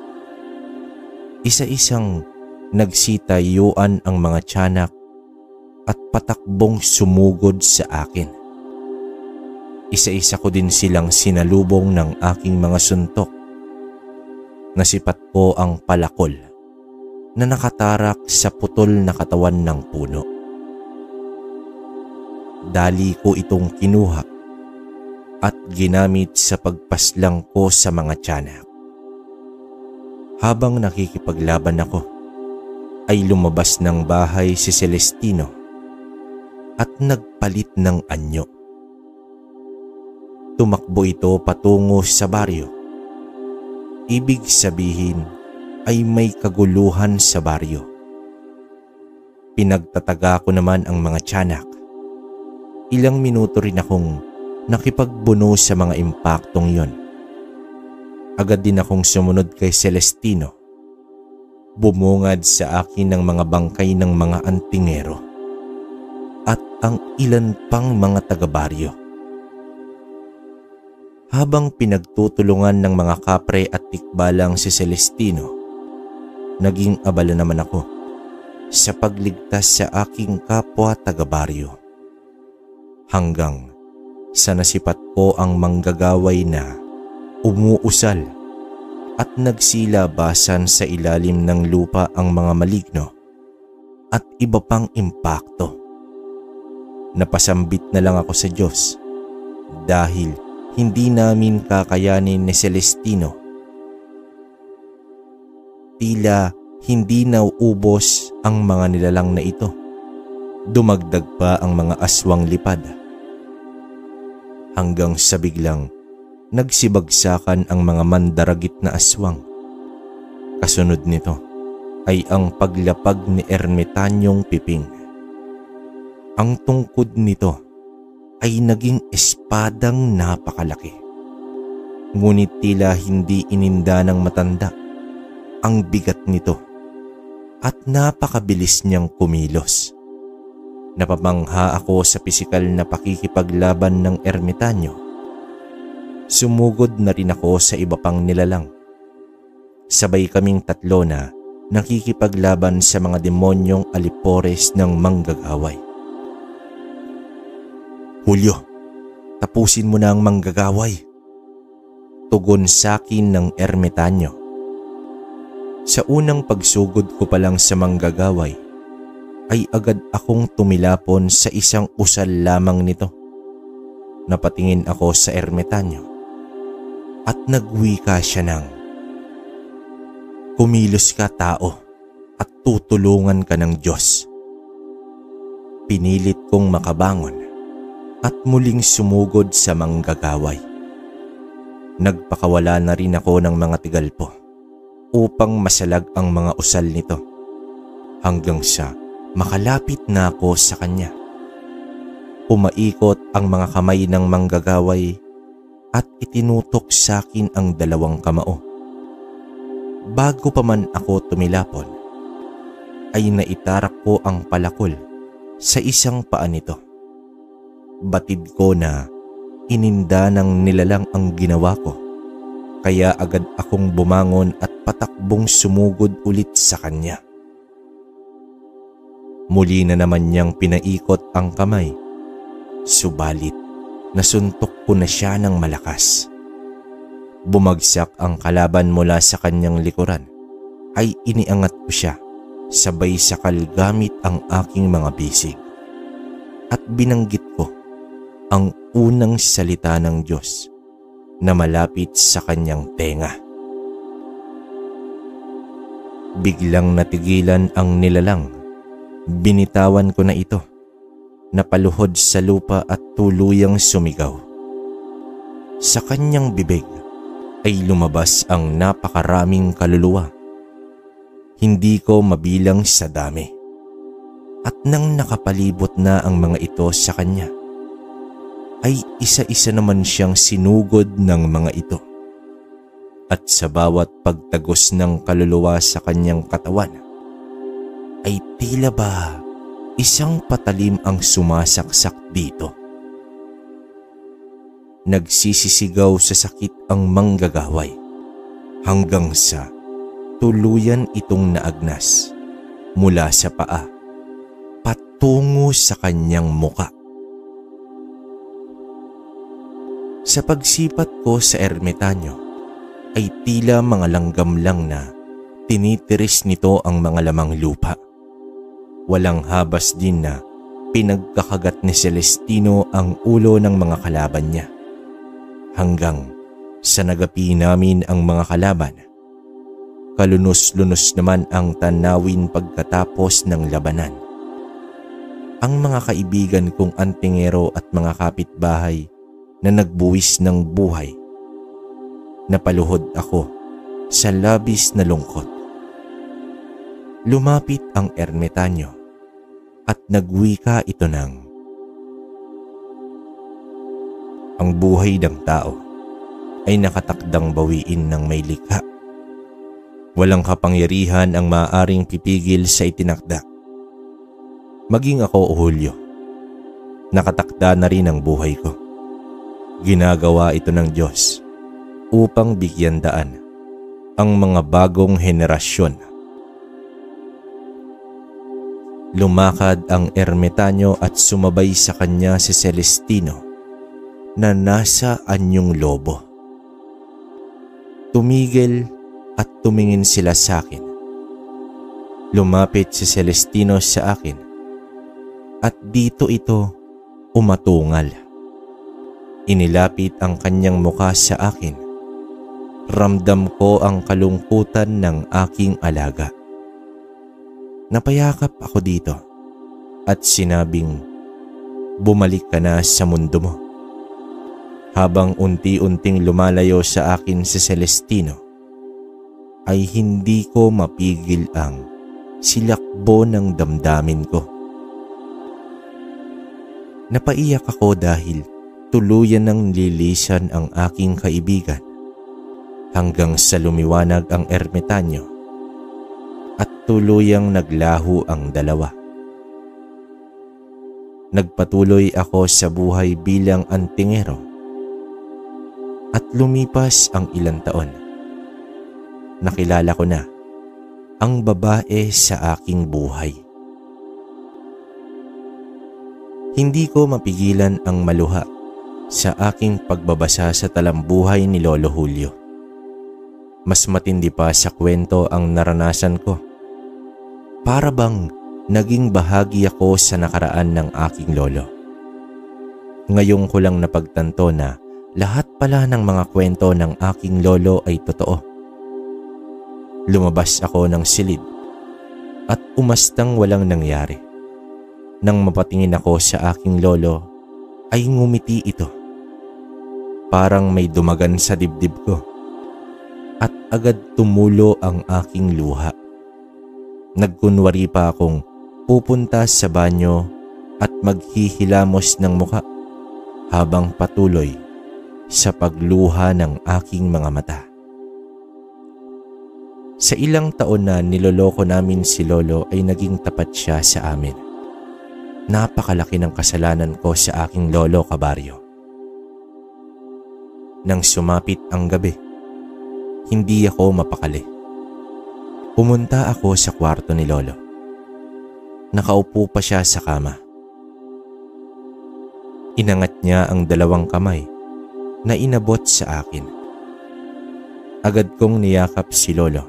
Isa-isang nagsitayuan ang mga tiyanak at patakbong sumugod sa akin. Isa-isa ko din silang sinalubong ng aking mga suntok. Nasipat ko ang palakol na nakatarak sa putol na katawan ng puno. Dali ko itong kinuha at ginamit sa pagpaslang ko sa mga tiyanak. Habang nakikipaglaban ako, ay lumabas ng bahay si Celestino at nagpalit ng anyo. Tumakbo ito patungo sa baryo. Ibig sabihin ay may kaguluhan sa baryo. Pinagtataga ko naman ang mga tiyanak. Ilang minuto rin akong nakipagbuno sa mga impaktong yon. Agad din akong sumunod kay Celestino. Bumungad sa akin ng mga bangkay ng mga antingero at ang ilan pang mga taga-baryo. Habang pinagtutulungan ng mga kapre at tikbalang si Celestino, naging abala naman ako sa pagligtas sa aking kapwa taga-baryo. Hanggang sa nasipat ko ang manggagaway na umuusal at nagsilabasan sa ilalim ng lupa ang mga maligno at iba pang impakto. Napasambit na lang ako sa Diyos dahil hindi namin kakayanin ni Celestino. Tila hindi nauubos ang mga nilalang na ito. Dumagdag pa ang mga aswang lipad. Hanggang sa biglang nagsibagsakan ang mga mandaragit na aswang. Kasunod nito ay ang paglapag ni Ermitanyong Piping. Ang tungkod nito ay naging espadang napakalaki. Ngunit tila hindi ininda ng matanda ang bigat nito at napakabilis niyang kumilos. Napamangha ako sa pisikal na pakikipaglaban ng ermitanyo. Sumugod na rin ako sa iba pang nilalang. Sabay kaming tatlo na nakikipaglaban sa mga demonyong alipores ng manggagaway. "Julio, tapusin mo na ang manggagaway," tugon sa akin ng ermitanyo. Sa unang pagsugod ko pa lang sa manggagaway, ay agad akong tumilapon sa isang usal lamang nito. Napatingin ako sa ermitanyo at nagwika siya ng, "Kumilos ka, tao, at tutulungan ka ng Diyos." Pinilit kong makabangon at muling sumugod sa manggagaway. Nagpakawala na rin ako ng mga tigalpo upang masalag ang mga usal nito hanggang sa makalapit na ako sa kanya. Umaikot ang mga kamay ng manggagaway at itinutok sa akin ang dalawang kamao. Bago pa man ako tumilapon, ay naitarak ko ang palakol sa isang paa nito. Batid ko na ininda ng nilalang ang ginawa ko, kaya agad akong bumangon at patakbong sumugod ulit sa kanya. Muli na naman niyang pinaikot ang kamay, subalit nasuntok ko na siya ng malakas. Bumagsak ang kalaban mula sa kanyang likuran, ay iniangat ko siya sabay sakal gamit ang aking mga bisig. At binanggit ko ang unang salita ng Diyos na malapit sa kanyang tenga. Biglang natigilan ang nilalang. Binitawan ko na ito. Napaluhod sa lupa at tuluyang sumigaw. Sa kanyang bibig ay lumabas ang napakaraming kaluluwa. Hindi ko mabilang sa dami. At nang nakapalibot na ang mga ito sa kanya, ay isa-isa naman siyang sinugod ng mga ito. At sa bawat pagtagos ng kaluluwa sa kanyang katawan, ay tila ba isang patalim ang sumasaksak dito. Nagsisisigaw sa sakit ang manggagaway hanggang sa tuluyan itong naagnas mula sa paa patungo sa kanyang muka. Sa pagsipat ko sa ermitanyo ay tila mga langgam lang na tinitiris nito ang mga lamang lupa. Walang habas din na pinagkakagat ni Celestino ang ulo ng mga kalaban niya. Hanggang sa nagapi namin ang mga kalaban, kalunos-lunos naman ang tanawin pagkatapos ng labanan. Ang mga kaibigan kong antingero at mga kapitbahay na nagbuwis ng buhay, napaluhod ako sa labis na lungkot. Lumapit ang ermitanyo at nagwika ito ng, "Ang buhay ng tao ay nakatakdang bawiin ng may likha. Walang kapangyarihan ang maaaring pipigil sa itinakda. Maging ako o Julio, nakatakda na rin ang buhay ko. Ginagawa ito ng Diyos upang bigyan daan ang mga bagong henerasyon. Lumakad ang ermitanyo at sumabay sa kanya si Celestino na nasa anyong lobo. Tumigil at tumingin sila sa akin. Lumapit si Celestino sa akin at dito ito umatungal. Inilapit ang kanyang muka sa akin. Ramdam ko ang kalungkutan ng aking alaga. Napayakap ako dito at sinabing, bumalik ka na sa mundo mo. Habang unti-unting lumalayo sa akin si Celestino, ay hindi ko mapigil ang silakbo ng damdamin ko. Napaiyak ako dahil tuluyan ng lilisan ang aking kaibigan hanggang sa lumiwanag ang ermitanyo at tuluyang naglaho ang dalawa. Nagpatuloy ako sa buhay bilang antingero at lumipas ang ilang taon. Nakilala ko na ang babae sa aking buhay. Hindi ko mapigilan ang maluha sa aking pagbabasa sa talambuhay ni Lolo Julio. Mas matindi pa sa kwento ang naranasan ko. Para bang naging bahagi ako sa nakaraan ng aking lolo. Ngayon ko lang napagtanto na lahat pala ng mga kwento ng aking lolo ay totoo. Lumabas ako ng silid at umastang walang nangyari. Nang mapatingin ako sa aking lolo, ay ngumiti ito. Parang may dumagan sa dibdib ko at agad tumulo ang aking luha. Nagkunwari pa akong pupunta sa banyo at maghihilamos ng muka habang patuloy sa pagluha ng aking mga mata. Sa ilang taon na niloloko namin si Lolo ay naging tapat siya sa amin. Napakalaki ng kasalanan ko sa aking lolo kabaryo. Nang sumapit ang gabi, hindi ako mapakali. Pumunta ako sa kwarto ni Lolo. Nakaupo pa siya sa kama. Inangat niya ang dalawang kamay na inabot sa akin. Agad kong niyakap si Lolo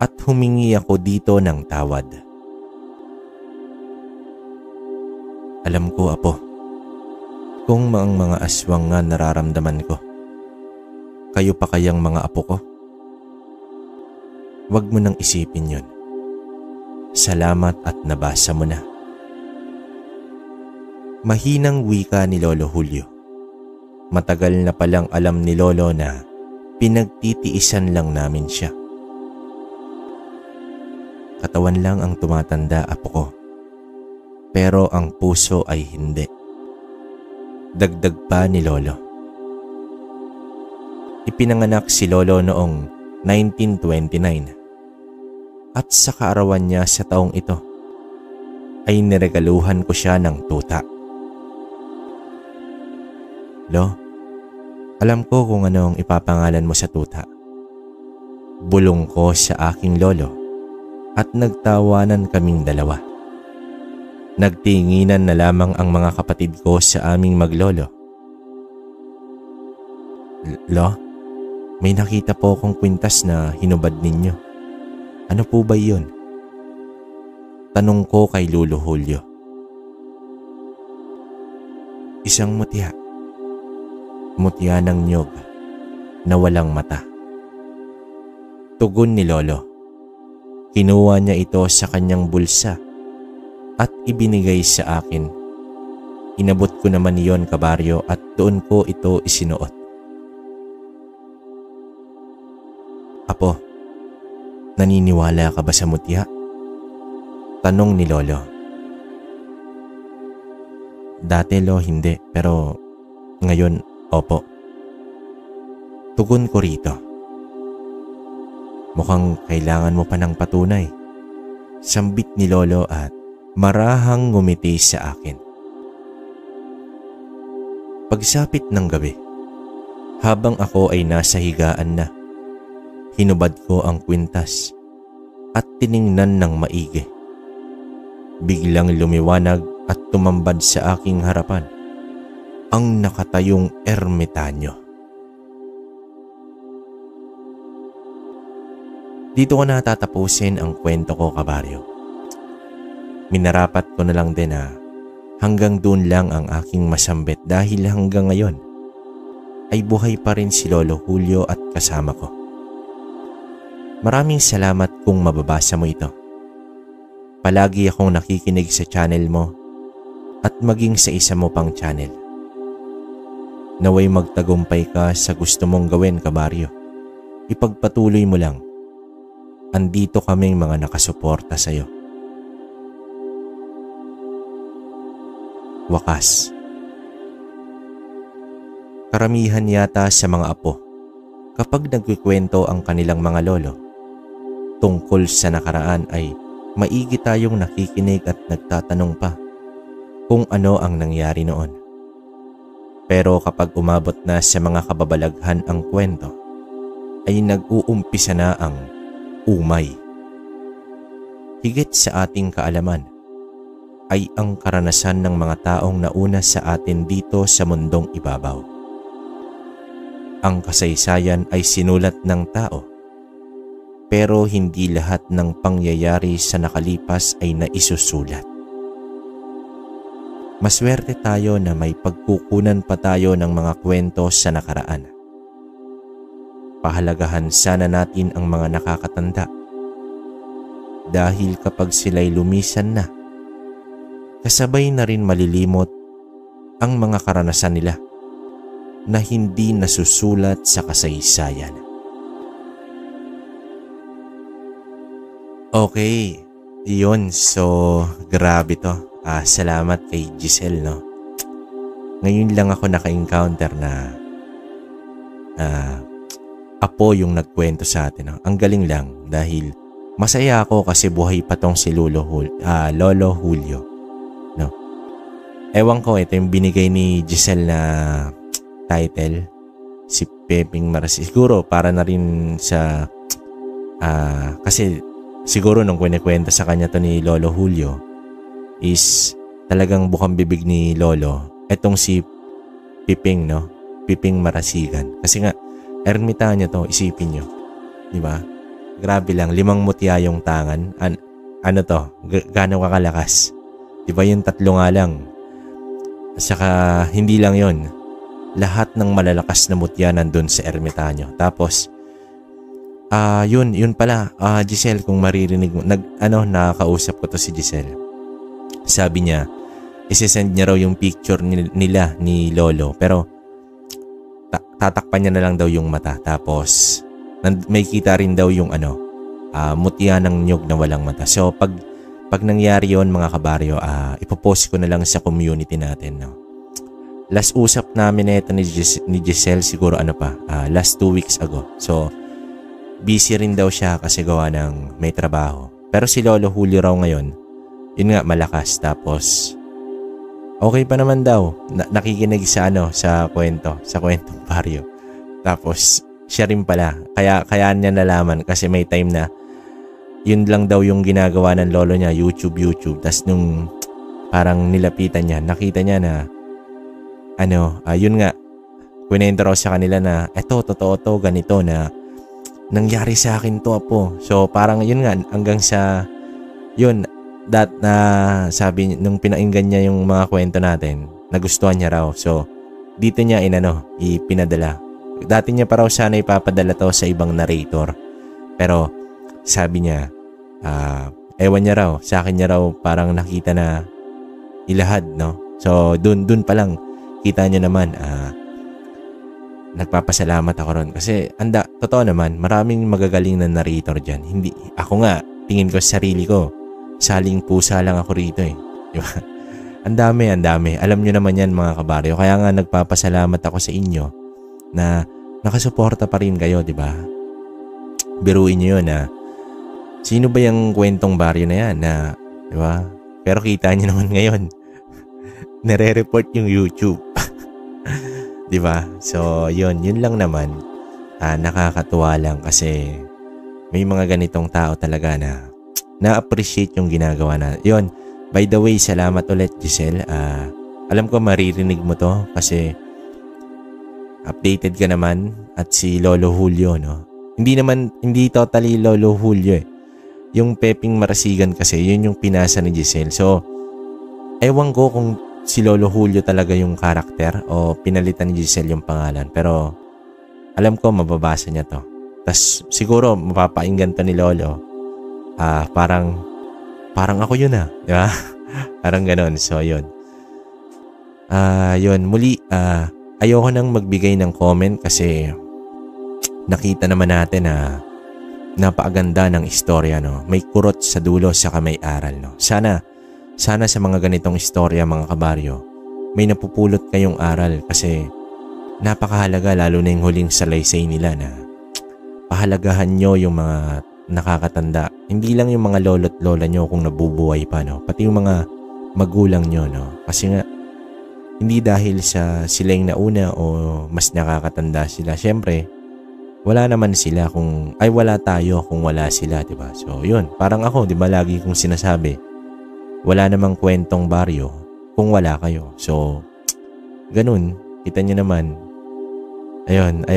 at humingi ako dito ng tawad. Alam ko, Apo, kung mga aswang nga nararamdaman ko. Kayo pa kayang mga apo ko? Huwag mo nang isipin yun. Salamat at nabasa mo na. Mahinang wika ni Lolo Julio. Matagal na palang alam ni Lolo na pinagtitiisan lang namin siya. Katawan lang ang tumatanda, Apo ko. Pero ang puso ay hindi. Dagdag pa ni Lolo. Ipinanganak si Lolo noong 1929 at sa kaarawan niya sa taong ito ay niregaluhan ko siya ng tuta. Lo, alam ko kung ano ang ipapangalan mo sa tuta. Bulong ko sa aking lolo at nagtawanan kaming dalawa. Nagtinginan na lamang ang mga kapatid ko sa aming maglolo. Lo, may nakita po akong kwintas na hinubad ninyo. Ano po ba yun? Tanong ko kay Lolo Julio. Isang mutya. Mutya ng nyog na walang mata. Tugon ni Lolo. Kinuha niya ito sa kanyang bulsa at ibinigay sa akin. Inabot ko naman iyon, kabaryo, at doon ko ito isinuot. Apo, naniniwala ka ba sa mutya? Tanong ni Lolo. Dati, Lo, hindi, pero ngayon, opo. Tugon ko rito. Mukhang kailangan mo pa ng patunay. Sambit ni Lolo at marahang ngumiti sa akin. Pagsapit ng gabi, habang ako ay nasa higaan na, hinubad ko ang kwintas at tiningnan ng maigi. Biglang lumiwanag at tumambad sa aking harapan ang nakatayong ermitanyo. Dito ko na tatapusin ang kwento ko, kabaryo. Minarapat ko na lang din na hanggang doon lang ang aking masambit dahil hanggang ngayon ay buhay pa rin si Lolo Julio at kasama ko. Maraming salamat kung mababasa mo ito. Palagi akong nakikinig sa channel mo at maging sa isa mo pang channel. Naway magtagumpay ka sa gusto mong gawin, kabaryo. Ipagpatuloy mo lang. Andito kaming mga nakasuporta sa iyo. Wakas. Karamihan yata sa mga apo, kapag nagkikwento ang kanilang mga lolo tungkol sa nakaraan ay maigi tayong nakikinig at nagtatanong pa kung ano ang nangyari noon. Pero kapag umabot na sa mga kababalaghan ang kwento, ay nag-uumpisa na ang umay. Higit sa ating kaalaman ay ang karanasan ng mga taong nauna sa atin dito sa mundong ibabaw. Ang kasaysayan ay sinulat ng tao, pero hindi lahat ng pangyayari sa nakalipas ay naisusulat. Maswerte tayo na may pagkukunan pa tayo ng mga kwento sa nakaraan. Pahalagahan sana natin ang mga nakakatanda dahil kapag sila'y lumisan na, kasabay na rin malilimot ang mga karanasan nila na hindi nasusulat sa kasaysayan. Okay, yun. So, grabe to. Salamat kay Giselle, no? Ngayon lang ako naka-encounter na apo yung nagkwento sa atin. No? Ang galing lang dahil masaya ako kasi buhay pa tong si Lolo Julio. No? Ewan ko, ito yung binigay ni Giselle na title, si Peping Marasi. Siguro para na rin sa kasi siguro nung kwento sa kanya to ni Lolo Julio is talagang bukang bibig ni Lolo etong si Piping, no? Piping Marasigan. Kasi nga ermitanyo to, isipin nyo, di ba? Grabe lang, 5 mutya yung tangan. Ano to? Gaano kakalakas? Di ba yung 3 nga lang? At saka hindi lang yon. Lahat ng malalakas na mutya nandun sa ermitanyo. Tapos yun pala, Giselle, kung maririnig mo, nakakausap ko to si Giselle. Sabi niya, isesend niya raw yung picture nila ni Lolo, pero tatakpan niya na lang daw yung mata. Tapos may kita rin daw yung mutya ng nyog na walang mata. So pag nangyari yon, mga kabaryo, ipopost ko na lang sa community natin, no? Last usap namin ito ni Giselle siguro last 2 weeks ago. So busy rin daw siya kasi gawa ng may trabaho. Pero si Lolo Julio raw ngayon, yun nga, malakas. Tapos okay pa naman daw. Nakikinig sa kwentong baryo. Tapos siya rin pala. Kaya niya nalaman kasi may time na yun lang daw yung ginagawa ng lolo niya, YouTube. Tapos nung parang nilapitan niya, nakita niya na yun nga, kwento raw sa kanila na eto, totoo to, ganito na nangyari sa akin to, apo. So parang yun nga, hanggang sa yun, na sabi nung pinainggan niya yung mga kwento natin, nagustuhan niya raw. So dito niya ipinadala. Dati niya pa raw sana ipapadala to sa ibang narrator, pero sabi niya ewan niya raw, sa akin niya raw parang nakita na ilahad, no? So dun pa lang kita niyo naman, nagpapasalamat ako ron kasi totoo naman, maraming magagaling na narrator dyan. Hindi ako nga, tingin ko sa sarili ko, saling pusa lang ako rito, di ba? Ang dami. Alam nyo naman yan, mga kabaryo. Kaya nga nagpapasalamat ako sa inyo na nakasuporta pa rin kayo, di ba? Biruin nyo yun na sino ba yung kwentong baryo na yan na, di ba? Pero kita nyo naman ngayon, nare-report yung YouTube. Di ba? So, yun lang naman. Nakakatuwa lang kasi may mga ganitong tao talaga na na-appreciate yung ginagawa na. Yun, by the way, salamat ulit Giselle. Alam ko maririnig mo to kasi updated ka naman at si Lolo Julio, no? Hindi totally Lolo Julio eh. Yung Peping Marasigan kasi, yun yung pinasa ni Giselle. So, ewan ko kung si Lolo Julio talaga yung karakter o pinalitan ni Giselle yung pangalan. Pero, alam ko mababasa niya to. Tas siguro mapapainggan to ni Lolo. Parang ako yun di ba? Parang ganon. So, yun. Yun. Muli, ayoko nang magbigay ng comment kasi nakita naman natin na napakaganda ng istorya, no? May kurot sa dulo saka may aral, no? Sana sa mga ganitong istorya, mga kabaryo, may napupulot kayong aral kasi napakahalaga, lalo na yung huling salaysay nila na pahalagahan nyo yung mga nakakatanda. Hindi lang yung mga lolo't lola nyo kung nabubuhay pa, no? Pati yung mga magulang nyo, no? Kasi nga, hindi dahil sa sila yung nauna o mas nakakatanda sila. Siyempre, wala naman sila wala tayo kung wala sila, diba? So, yun. Parang ako, diba, lagi kong sinasabi, wala namang kwentong baryo kung wala kayo. So, ganun. Kita nyo naman. Ayun,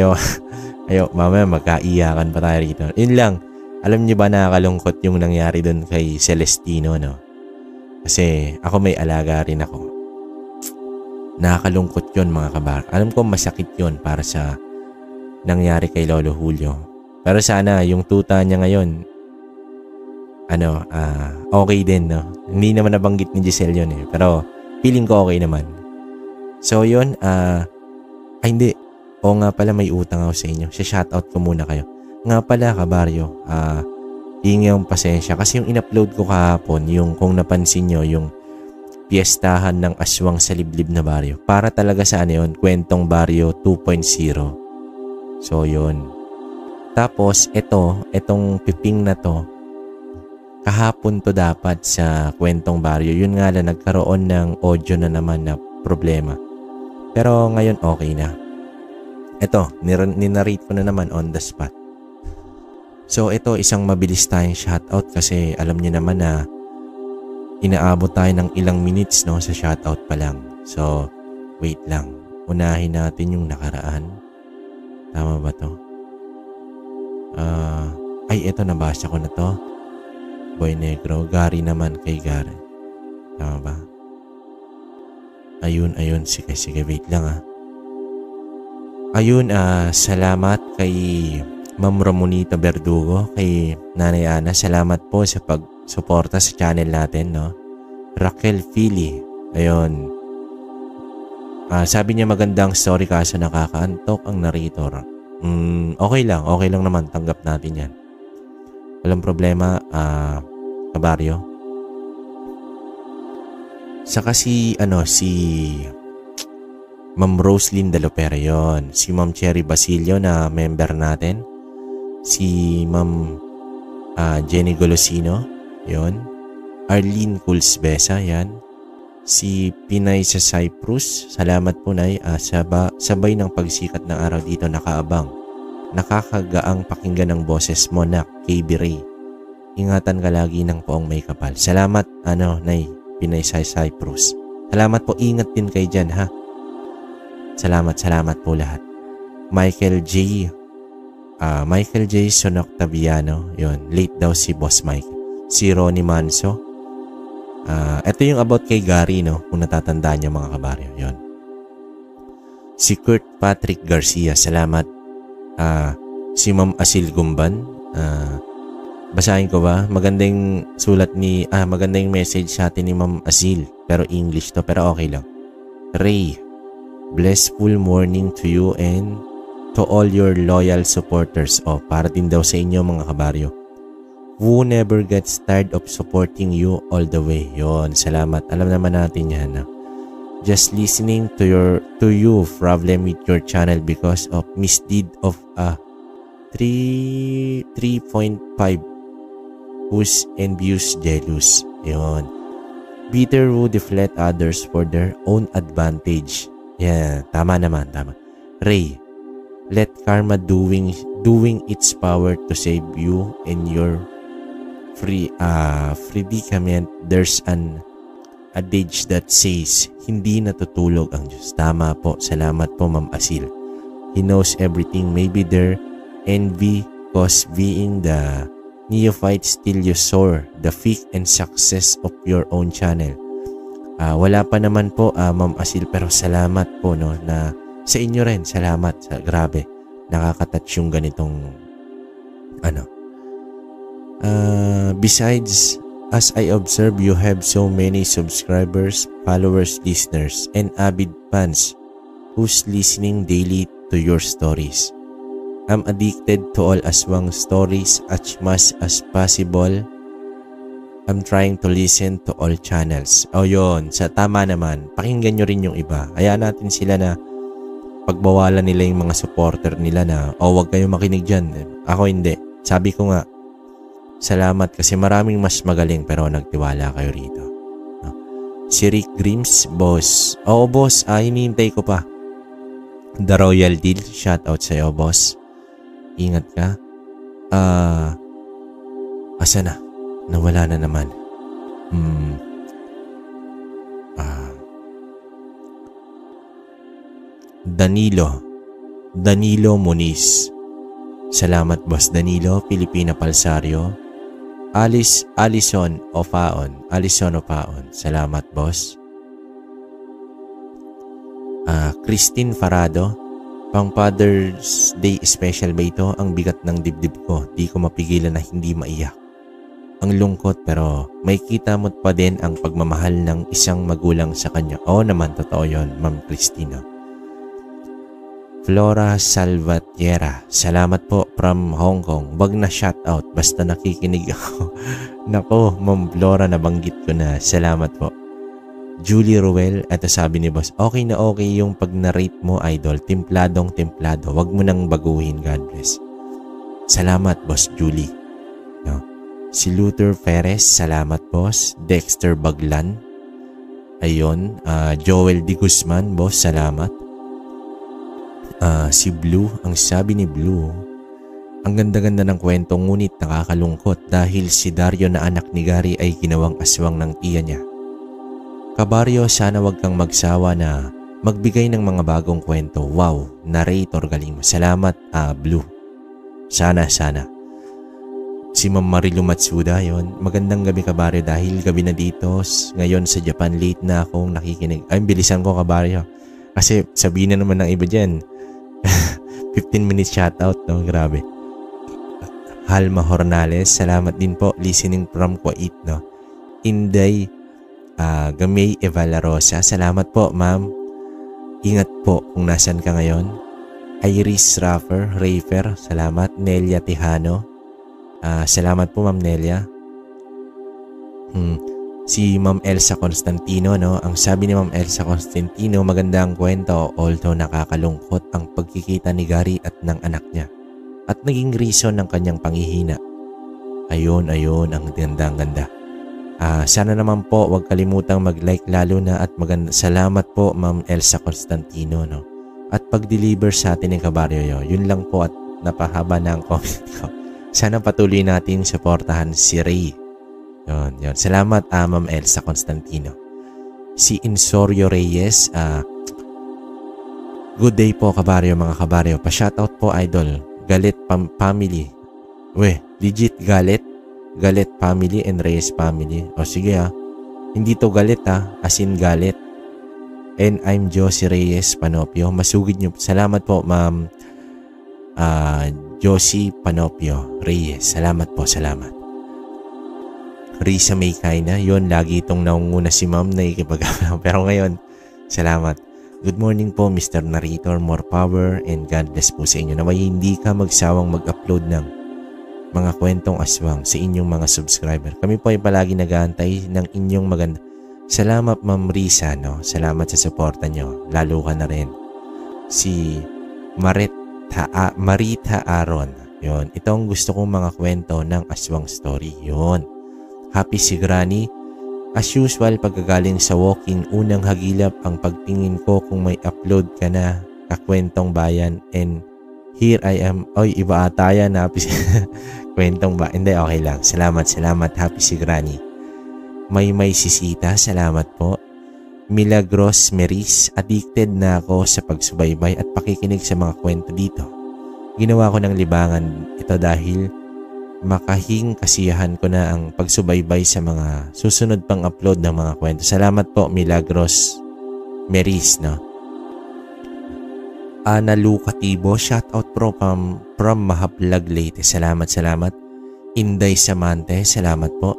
mamaya magkaiyakan pa tayo rito. Yun lang. Alam nyo ba nakakalungkot yung nangyari doon kay Celestino, no? Kasi ako may alaga rin ako. Nakakalungkot yun, mga kabar. Alam ko masakit yun para sa nangyari kay Lolo Julio. Pero sana yung tuta niya ngayon okay din, no? Hindi naman nabanggit ni Giselle yun eh. Pero feeling ko okay naman. So yun, hindi. Oo nga pala, may utang ako sa inyo. Shoutout ko muna kayo. Nga pala, kabaryo, hingi yung pasensya. Kasi yung in-upload ko kahapon, yung kung napansin nyo, yung piyestahan ng aswang sa liblib na baryo. Para talaga sa yun, kwentong baryo 2.0. So, yun. Tapos, itong piping na to, kahapon to dapat sa kwentong baryo. Yun nga lang, nagkaroon ng audio na naman na problema. Pero ngayon, okay na. Ito, ninarrate ko na naman on the spot. So, ito, isang mabilis tayong shoutout kasi alam niyo naman na inaabot tayo ng ilang minutes, no, sa shoutout pa lang. So, wait lang. Unahin natin yung nakaraan. Tama ba to? Ito nabasa ko na to. Boy Negro. Gary naman kay Gary. Tama ba? Ayun. Sige, wait lang Ayun, salamat kay Ma'am Ramonita Verdugo, kay Nanay Ana. Salamat po sa pag-suporta sa channel natin, no? Raquel Philly. Ayun. Sabi niya magandang story kaso nakakaantok ang narrator. Okay lang naman. Tanggap natin yan. Walang problema, kabaryo. Saka si Ma'am Roslyn Dalopera yun. Si Ma'am Cherry Basilio na member natin. Si Ma'am Jenny Golosino. Yun. Arlene Kulsbesa. Yan. Si Pinay sa Cyprus. Salamat po, Nay. Sabay ng pagsikat ng araw dito nakaabang. Nakakagaang pakinggan ng boses mo, Nak. KB Ray. Ingatan ka lagi ng poong may kapal. Salamat, Nay. Pinay sa Cyprus. Salamat po. Ingat din kayo dyan, ha? Salamat po lahat. Michael J. Son Octaviano. Yun. Late daw si Boss Mike. Si Ronnie Manso. Ito yung about kay Gary, no? Kung natatandaan niyo, mga kabaryo. Yun. Si Kurt Patrick Garcia. Salamat. Si Ma'am Asil Gumban. Basahin ko ba? Magandang magandang message sa atin ni Ma'am Asil. Pero English to. Pero okay lang. Ray, blissful morning to you and to all your loyal supporters. Para din daw sa inyo, mga kabaryo. Who never gets tired of supporting you all the way. Yon, salamat. Alam naman natin yan. Just listening to you problem with your channel because of misdeed of a 3.5 who's envious jealous. Yun. Bitter who deflect others for their own advantage. Yeah, tama naman, tama. Ray, let karma doing its power to save you and your predicament. There's an adage that says, hindi natutulog ang Diyos. Tama po. Salamat po, Ma'am Asil. He knows everything. Maybe their envy cause being the neophyte still you soar the peak and success of your own channel. Wala pa naman po, Ma'am Asil, pero salamat po, no, na sa inyo rin. Salamat. Grabe. Nakakatouch yung ganitong besides, as I observe, you have so many subscribers, followers, listeners, and avid fans who's listening daily to your stories. I'm addicted to all aswang stories as much as possible. I'm trying to listen to all channels. O yun, sa tama naman, pakinggan nyo rin yung iba. Hayaan natin sila na pagbawalan nila yung mga supporter nila na, wag kayong makinig dyan. Ako hindi. Sabi ko nga, salamat kasi maraming mas magaling pero nagtiwala kayo rito. Si Rick Grims, boss. Oo, boss. Hinihintay ko pa. The Royal Deal. Shout out sa'yo, boss. Ingat ka. Asa na? Nawala na naman. Danilo Muniz. Salamat, boss Danilo. Pilipina Palsario. Alison Opaon. Salamat, boss. Christine Farado. Pang Father's Day special ba ito? Ang bigat ng dibdib ko. Di ko mapigilan na hindi maiyak. Ang lungkot pero may kita mo pa din ang pagmamahal ng isang magulang sa kanya. Oo naman, totoo yun, Ma'am Christina. Flora Salvatierra. Salamat po from Hong Kong. Wag na shoutout basta nakikinig ako. Nako, Ma'am Flora, nabanggit ko na. Salamat po. Julie Ruel, eto sabi ni boss, okay na okay yung pag-narrate mo, idol. Templadong templado. Wag mo nang baguhin. God bless. Salamat, boss Julie. No. Si Luther Perez, salamat, boss. Dexter Baglan. Ayun. Joel Di Guzman, boss, salamat. Si Blue, ang sabi ni Blue, ang ganda-ganda ng kwento ngunit nakakalungkot dahil si Dario na anak ni Gary ay ginawang aswang ng tiya niya. Kabaryo, sana wag kang magsawa na magbigay ng mga bagong kwento. Wow, narrator, galing mo. Salamat, Blue. Sana. Si Ma'am Marilu Matsuda, yun. Magandang gabi, Kabaryo, dahil gabi na dito. Ngayon sa Japan, late na akong nakikinig. Ay, bilisan ko, Kabaryo. Kasi sabihin na naman ng iba dyan. 15 minutes shoutout, no? Grabe. Halma Hornales, salamat din po. Listening from Kuwait, no? Inday Gamay Evalarosa, salamat po, ma'am. Ingat po kung nasan ka ngayon. Iris Rafer, salamat. Nelia Tejano, salamat po, Ma'am Nelia. Si Ma'am Elsa Constantino, no? Ang sabi ni Ma'am Elsa Constantino, maganda ang kwento although nakakalungkot ang pagkikita ni Gary at ng anak niya at naging reason ng kanyang panghihina. Ayun, ang ganda. Sana naman po wag kalimutang mag-like lalo na at salamat po, Ma'am Elsa Constantino, no? At pag-deliver sa atin ng Kabaryo, yun lang po at napahaba na ang comment ko. Sana patuloy natin suportahan si Ray. Yun. Salamat, Ma'am Elsa Constantino. Si Insorio Reyes, good day po, Kabaryo, mga Kabaryo. Pa-shoutout po, idol. Galit family. Legit galit. Galit family and Reyes family. O sige, hindi to galit, as in galit. And I'm Josie Reyes Panopio. Masugid nyo. Salamat po, Ma'am Josie Panopio Reyes. Salamat po, salamat. Risa May Kaina, yun, lagi itong naunguna si ma'am na ikipag-alam. Pero ngayon, salamat. Good morning po, Mr. Narrator. More power and God bless po sa inyo. Naway hindi ka magsawang mag-upload ng mga kwentong aswang sa inyong mga subscriber. Kami po ay palagi nag-aantay ng inyong Salamat Ma'am Risa, no? Salamat sa suporta nyo. Lalo ka na rin. Si Marita Aaron. Yun. Ito ang gusto kong mga kwento ng Aswang Story. Yun. Happy si Granny. As usual, pagkagaling sa walking, unang hagilap ang pagtingin ko kung may upload ka na kakwentong bayan, and here I am. Oy, iba ata yan. Happy kwentong ba? Hindi, okay lang. Salamat. Happy si Granny. May sisita. Salamat po. Milagros Meris. Addicted na ako sa pagsubaybay at pakikinig sa mga kwento dito. Ginawa ko ng libangan ito dahil makahing kasiyahan ko na ang pagsubaybay sa mga susunod pang upload ng mga kwento. Salamat po, Milagros Meris, no? Ana Luca Tibo, shout out from Mahaplag, Leyte. Salamat. Inday Samante, salamat po.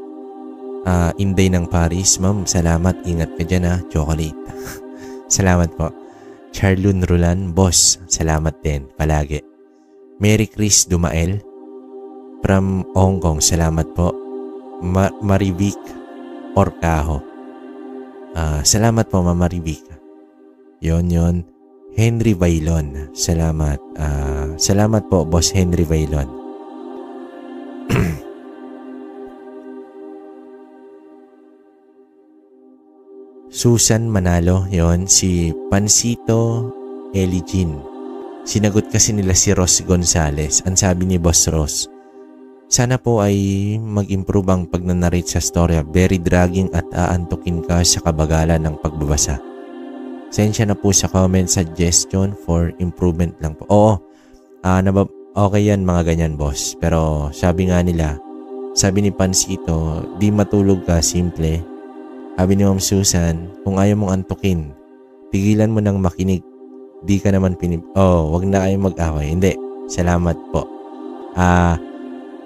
Inday ng Paris, ma'am, salamat. Ingat ka dyan, ha. Chocolate. Salamat po. Charlun Rulan, boss, salamat din. Palagi. Mary Chris Dumael from Hong Kong, salamat po. Marivic Orcajo. Salamat po, Ma'am Marivic. Yon. Henry Bailon, salamat. Salamat po, Boss Henry Bailon. Susan Manalo, yon. Si Pansito Eligin. Sinagot kasi nila si Ross Gonzales. Ang sabi ni Boss Ross, sana po ay mag-improve ang pagnanarrate sa storya. Very dragging at aantukin ka sa kabagalan ng pagbabasa. Sensya na po sa comment, suggestion for improvement lang po. Oo, okay yan mga ganyan, boss. Pero sabi nga nila, sabi ni Pansito, di matulog ka, simple. Sabi ni Ma'am Susan, kung ayaw mong antukin, tigilan mo nang makinig. Di ka naman wag na kayong mag-away. Hindi, salamat po.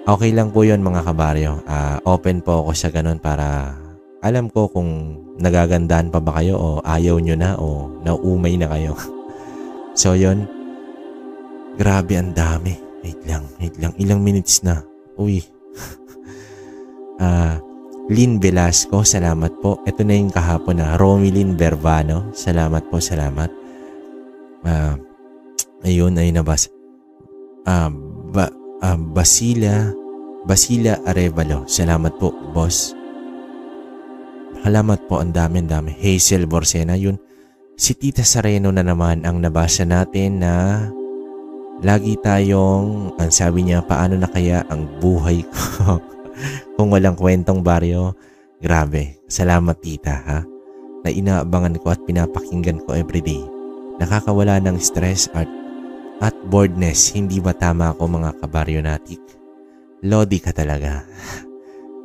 Okay lang po yun mga kabaryo. Open po ako sa ganun para alam ko kung nagagandaan pa ba kayo o ayaw nyo na o nauumay na kayo. So yun, grabe ang dami. Wait lang. Ilang minutes na. Uy. Lynn Velasco, salamat po. Ito na yung kahapon na. Romilyn Berbano, salamat po, salamat. Ayun, ay nabas. Basila Arevalo, salamat po, boss. Salamat po, ang dami. Hazel Borsena, yun. Si Tita Sareno na naman ang nabasa natin na lagi tayong, ang sabi niya, paano na kaya ang buhay ko kung walang kwentong baryo. Grabe, salamat tita, ha, na inaabangan ko at pinapakinggan ko everyday. Nakakawala ng stress at boredness. Hindi ba tama ako mga kabaryonatik? Lodi ka talaga.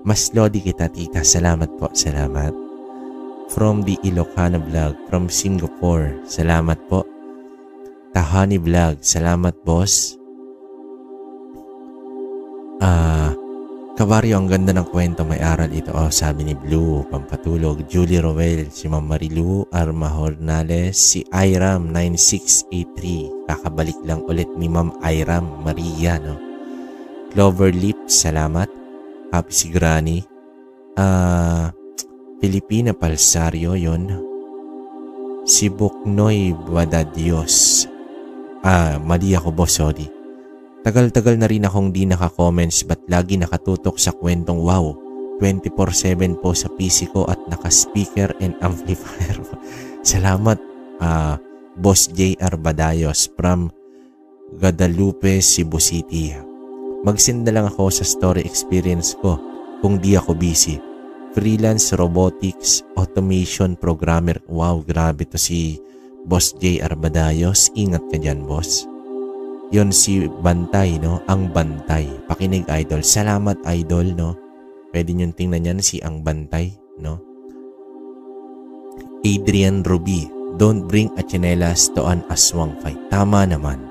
Mas lodi kita tita. Salamat po, salamat. From the Ilocano Vlog, from Singapore, salamat po. Tahani Vlog, salamat boss. Kabaryo, ang ganda ng kwento, may aral ito. Sabi ni Blue, pampatulog. Julie Roel, si Ma'am Marilu, Arma Hornales, si Iram 9683. Kakabalik lang ulit ni Ma'am Iram Maria, no? Clover Lips, salamat. Happy si Granny. Filipina Palsario, yon. Si Buknoy Badadios. Mali ako, boss, sorry. Tagal-tagal na rin akong di naka-comments but lagi nakatutok sa kwentong wow. 24/7 po sa PC ko at naka-speaker and amplifier. Salamat, Boss J.R. Badayos from Guadalupe, Cebu City. Mag-send na lang ako sa story experience ko kung di ako busy. Freelance robotics automation programmer. Wow, grabe to si Boss J.R. Badayos. Ingat ka dyan, boss. Yon si Bantay, no? Ang Bantay. Pakinig, idol. Salamat, idol, no? Pwede nyo tingnan yan, si Ang Bantay, no? Adrian Ruby, don't bring a chinelas to an aswang fight. Tama naman.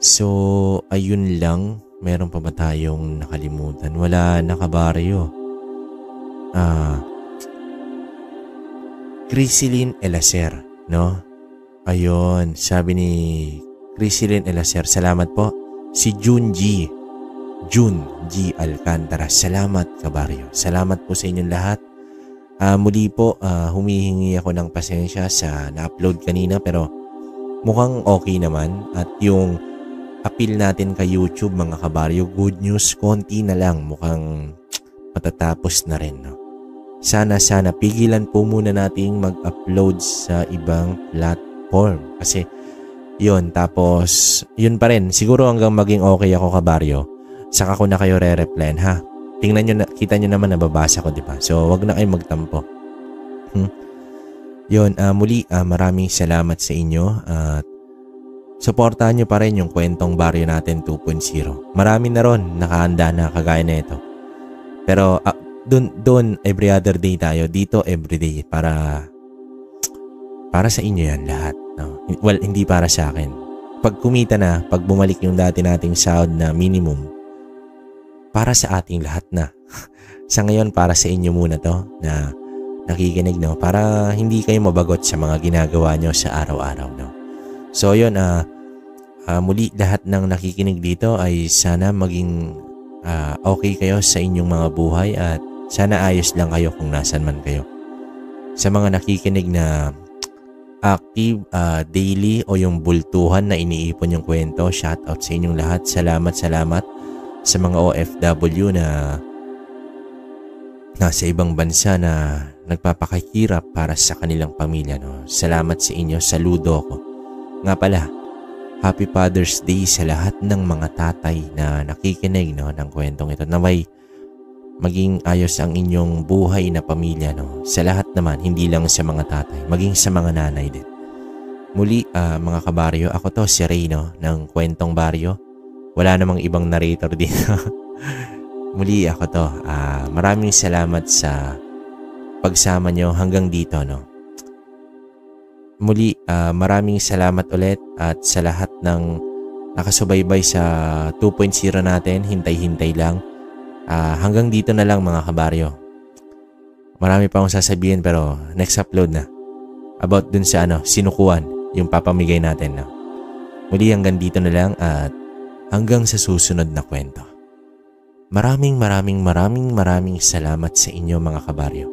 So, ayun lang. Meron pa ba tayong nakalimutan? Wala, nakabaryo. Crisilin Elacer, no? Ayun, sabi ni Crisilin Elacer, salamat po. Si June G Alcantara, salamat kabaryo. Salamat po sa inyong lahat. Muli po, humihingi ako ng pasensya sa na-upload kanina pero mukhang okay naman at yung appeal natin kay YouTube mga kabaryo, good news, konti na lang, mukhang matatapos na rin. No? Sana pigilan po muna nating mag-upload sa ibang platform kasi yun, tapos yun pa rin, siguro hanggang maging okay ako kabaryo, saka ko na kayo re-replyan ha. Tingnan nyo, kita nyo naman nababasa ko, diba? So, wag na kayong magtampo. Yun, muli, maraming salamat sa inyo at suportahan nyo pa rin yung kwentong baryo natin 2.0. Marami na ron, nakahanda na kagaya na ito. Pero, dun every other day tayo, dito everyday para sa inyo yan lahat. No? Well, hindi para sa akin. Pag kumita na, pag bumalik yung dati nating sahod na minimum, para sa ating lahat na. Sa ngayon, para sa inyo muna to na nakikinig, no? Para hindi kayo mabagot sa mga ginagawa nyo sa araw-araw, no? So, yun, muli lahat ng nakikinig dito ay sana maging okay kayo sa inyong mga buhay at sana ayos lang kayo kung nasan man kayo. Sa mga nakikinig na active, daily o yung bultuhan na iniipon yung kwento, shoutout sa inyong lahat. Salamat sa mga OFW na nasa ibang bansa na nagpapakahirap para sa kanilang pamilya. No? Salamat sa inyo, saludo ko. Nga pala, Happy Father's Day sa lahat ng mga tatay na nakikinig, no, ng kwentong ito. Naway maging ayos ang inyong buhay na pamilya. No? Sa lahat naman, hindi lang sa mga tatay, maging sa mga nanay din. Muli, mga kabaryo, ako to si Ray, no, ng Kwentong Baryo. Wala namang ibang narrator dito. Muli ako to. Maraming salamat sa pagsama nyo hanggang dito. No? Muli, maraming salamat ulit at sa lahat ng nakasubaybay sa 2.0 natin. Hintay-hintay lang. Hanggang dito na lang mga kabaryo. Marami pa akong sasabihin pero next upload na. About dun sa sinukuan, yung papamigay natin. No? Muli hanggang dito na lang at hanggang sa susunod na kwento. Maraming salamat sa inyo mga kabaryo.